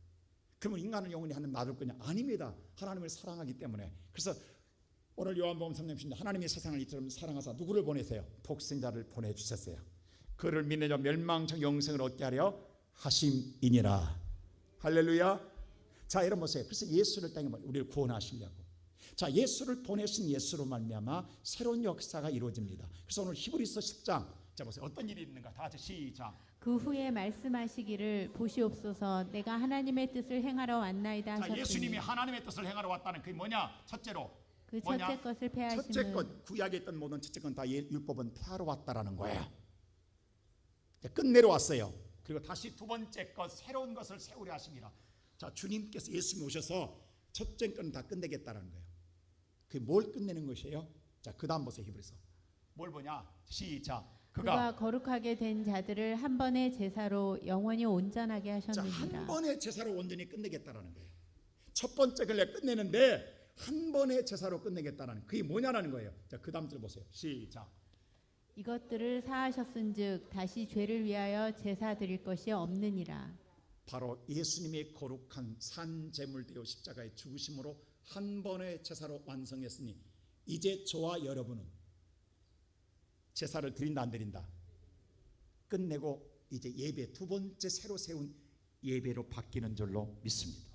그러면 인간은 영원히 하나님 놔둘 거냐? 아닙니다. 하나님을 사랑하기 때문에. 그래서 오늘 요한복음 3장 10절 하나님이 세상을 이처럼 사랑하사 누구를 보내세요? 독생자를 보내주셨어요. 그를 믿는 자 멸망적 영생을 얻게 하려 하심이니라. 할렐루야. 자, 여러분 보세요. 그래서 예수를 땅에 우리를 구원하시려고. 자, 예수를 보내신 예수로 말미암아 새로운 역사가 이루어집니다. 그래서 오늘 히브리서 10장 자 보세요. 어떤 일이 있는가? 다 같이 시작. 그 후에 말씀하시기를 보시옵소서 내가 하나님의 뜻을 행하러 왔나이다 하셨더니. 자, 예수님이 하나님의 뜻을 행하러 왔다는 그게 뭐냐? 첫째로 그 첫째 것을 폐하심은 첫째 것, 구약에 있던 모든 첫째 건 다 율법은 폐하러 왔다라는 거예요. 끝내러 왔어요. 그리고 다시 두 번째 것, 새로운 것을 세우려 하십니다. 자, 주님께서 예수님이 오셔서 첫째 건 다 끝내겠다라는 거예요. 그게 뭘 끝내는 것이에요? 자, 그 다음 보세요. 히브리서 뭘 보냐? 시작. 그가 거룩하게 된 자들을 한 번의 제사로 영원히 온전하게 하셨느니라. 자, 한 번의 제사로 온전히 끝내겠다라는 거예요. 첫 번째 걸 끝내는데 한 번의 제사로 끝내겠다라는 그게 뭐냐라는 거예요. 자, 그 다음 절 보세요. 시작. 이것들을 사하셨은즉 다시 죄를 위하여 제사 드릴 것이 없느니라. 바로 예수님의 거룩한 산 제물 되어 십자가의 죽으심으로 한 번의 제사로 완성했으니 이제 저와 여러분은 제사를 드린다 안 드린다? 끝내고 이제 예배 두 번째 새로 세운 예배로 바뀌는 줄로 믿습니다.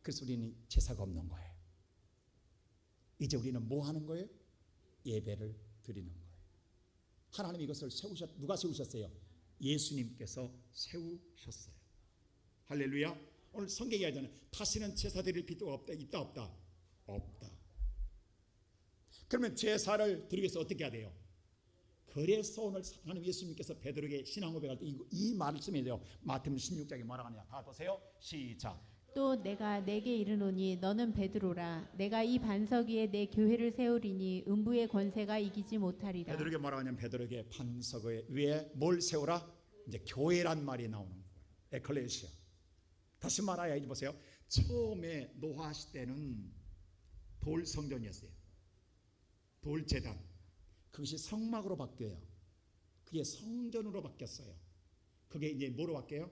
그래서 우리는 제사가 없는 거예요. 이제 우리는 뭐 하는 거예요? 예배를 드리는 거예요. 하나님 이것을 누가 세우셨어요? 예수님께서 세우셨어요. 할렐루야. 오늘 성경이 하잖아요. 다시는 제사 드릴 필요가 없다. 있다 없다? 없다. 그러면 제사를 드리기 위해서 어떻게 해야 돼요? 그래서 오늘 하나님 예수님께서 베드로에게 신앙 고백할 때 이 말씀이 돼요. 마태복음 16장에 뭐라고 하냐? 다 보세요. 시작. 또 내가 내게 이르노니 너는 베드로라. 내가 이 반석 위에 내 교회를 세우리니 음부의 권세가 이기지 못하리라. 베드로에게 뭐라고 하냐면 베드로에게 반석 위에 뭘 세우라? 이제 교회란 말이 나오는 거예요. 에클레시아. 다시 말하여 이제 보세요. 처음에 노아 시대는 돌 성전이었어요. 돌 제단. 그것이 성막으로 바뀌어요. 그게 성전으로 바뀌었어요. 그게 이제 뭐로 바뀌어요?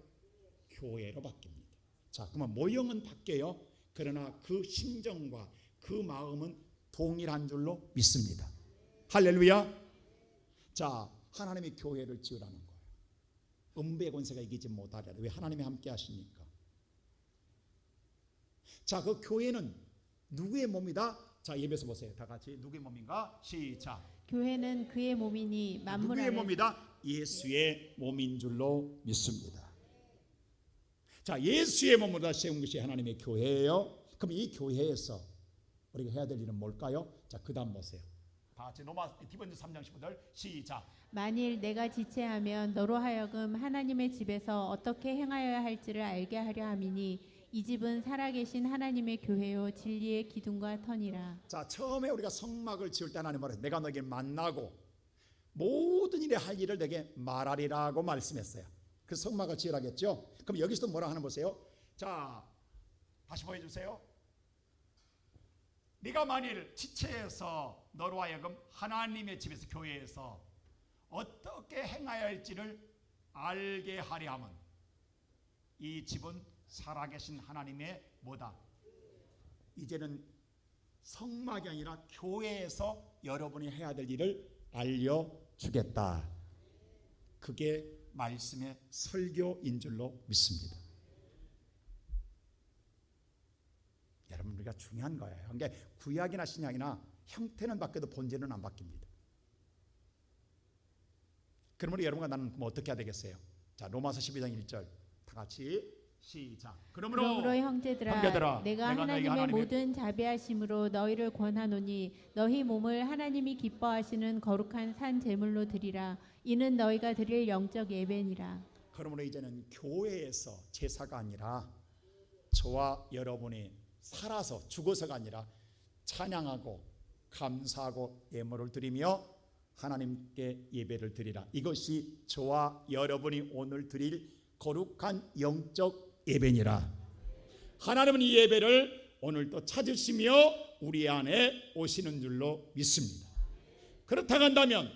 교회로 바뀝니다. 자, 그러면 모형은 바뀌어요. 그러나 그 심정과 그 마음은 동일한 줄로 믿습니다. 할렐루야. 자, 하나님이 교회를 지으라는 거예요. 음부의 권세가 이기지 못하리라. 왜? 하나님이 함께 하시니까. 자, 그 교회는 누구의 몸이다? 자, 예배에서 보세요. 다 같이 누구의 몸인가? 시작. 교회는 그의 몸이니 만물 누구의 안에 몸이다? 예수의 몸인 줄로 믿습니다. 자, 예수의 몸으로 세운 것이 하나님의 교회예요. 그럼 이 교회에서 우리가 해야 될 일은 뭘까요? 자, 그 다음 보세요. 다 같이 디모데 3장 15절 시작. 만일 내가 지체하면 너로 하여금 하나님의 집에서 어떻게 행하여야 할지를 알게 하려 함이니 이 집은 살아계신 하나님의 교회요 진리의 기둥과 터니라. 자, 처음에 우리가 성막을 지을 때 하나님 말했어요. 내가 너에게 만나고 모든 일에 할 일을 내게 말하리라고 말씀했어요. 그 성막을 지으라겠죠. 그럼 여기서 뭐라 하는 보세요. 자, 다시 보여주세요. 네가 만일 지체해서 너로 하여금 하나님의 집에서 교회에서 어떻게 행하여야 할지를 알게 하려 함은 이 집은 살아계신 하나님의 뭐다? 이제는 성막이 아니라 교회에서 여러분이 해야 될 일을 알려주겠다. 그게 말씀의 설교인 줄로 믿습니다. 여러분 우리가 중요한 거예요. 그러니까 구약이나 신약이나 형태는 바뀌어도 본질은 안 바뀝니다. 그러므로 여러분과 나는 그럼 어떻게 해야 되겠어요? 자, 로마서 12장 1절 다 같이 시작. 그러므로 형제들아 내가 하나님의 모든 자비하심으로 너희를 권하노니 너희 몸을 하나님이 기뻐하시는 거룩한 산 제물로 드리라. 이는 너희가 드릴 영적 예배니라. 그러므로 이제는 교회에서 제사가 아니라 저와 여러분이 살아서 죽어서가 아니라 찬양하고 감사하고 예물을 드리며 하나님께 예배를 드리라. 이것이 저와 여러분이 오늘 드릴 거룩한 영적 예배니라. 하나님은 이 예배를 오늘도 찾으시며 우리 안에 오시는 줄로 믿습니다. 그렇다고 한다면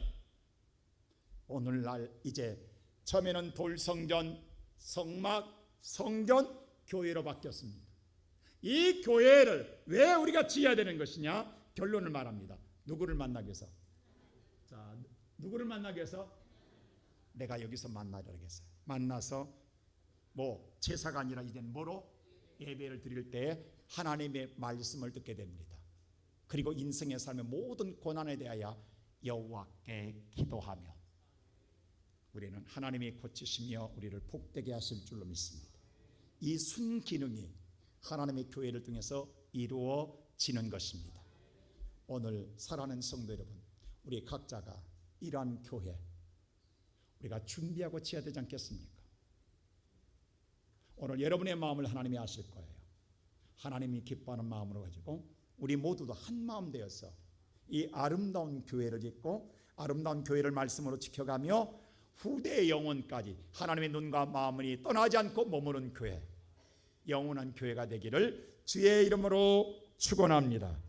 오늘날 이제 처음에는 돌성전, 성막, 성전, 교회로 바뀌었습니다. 이 교회를 왜 우리가 지어야 되는 것이냐? 결론을 말합니다. 누구를 만나기 위해서? 자, 누구를 만나기 위해서? 내가 여기서 만나려 하겠어요. 만나서 뭐 제사가 아니라 이제는 뭐로? 예배를 드릴 때 하나님의 말씀을 듣게 됩니다. 그리고 인생의 삶의 모든 고난에 대하여 여호와께 기도하며 우리는 하나님이 고치시며 우리를 복되게 하실 줄로 믿습니다. 이 순기능이 하나님의 교회를 통해서 이루어지는 것입니다. 오늘 사랑하는 성도 여러분, 우리 각자가 이러한 교회 우리가 준비하고 지어야 되지 않겠습니까? 오늘 여러분의 마음을 하나님이 아실 거예요. 하나님이 기뻐하는 마음으로 가지고 우리 모두도 한 마음 되어서 이 아름다운 교회를 짓고 아름다운 교회를 말씀으로 지켜가며 후대의 영혼까지 하나님의 눈과 마음이 떠나지 않고 머무는 교회, 영원한 교회가 되기를 주의 이름으로 축원합니다.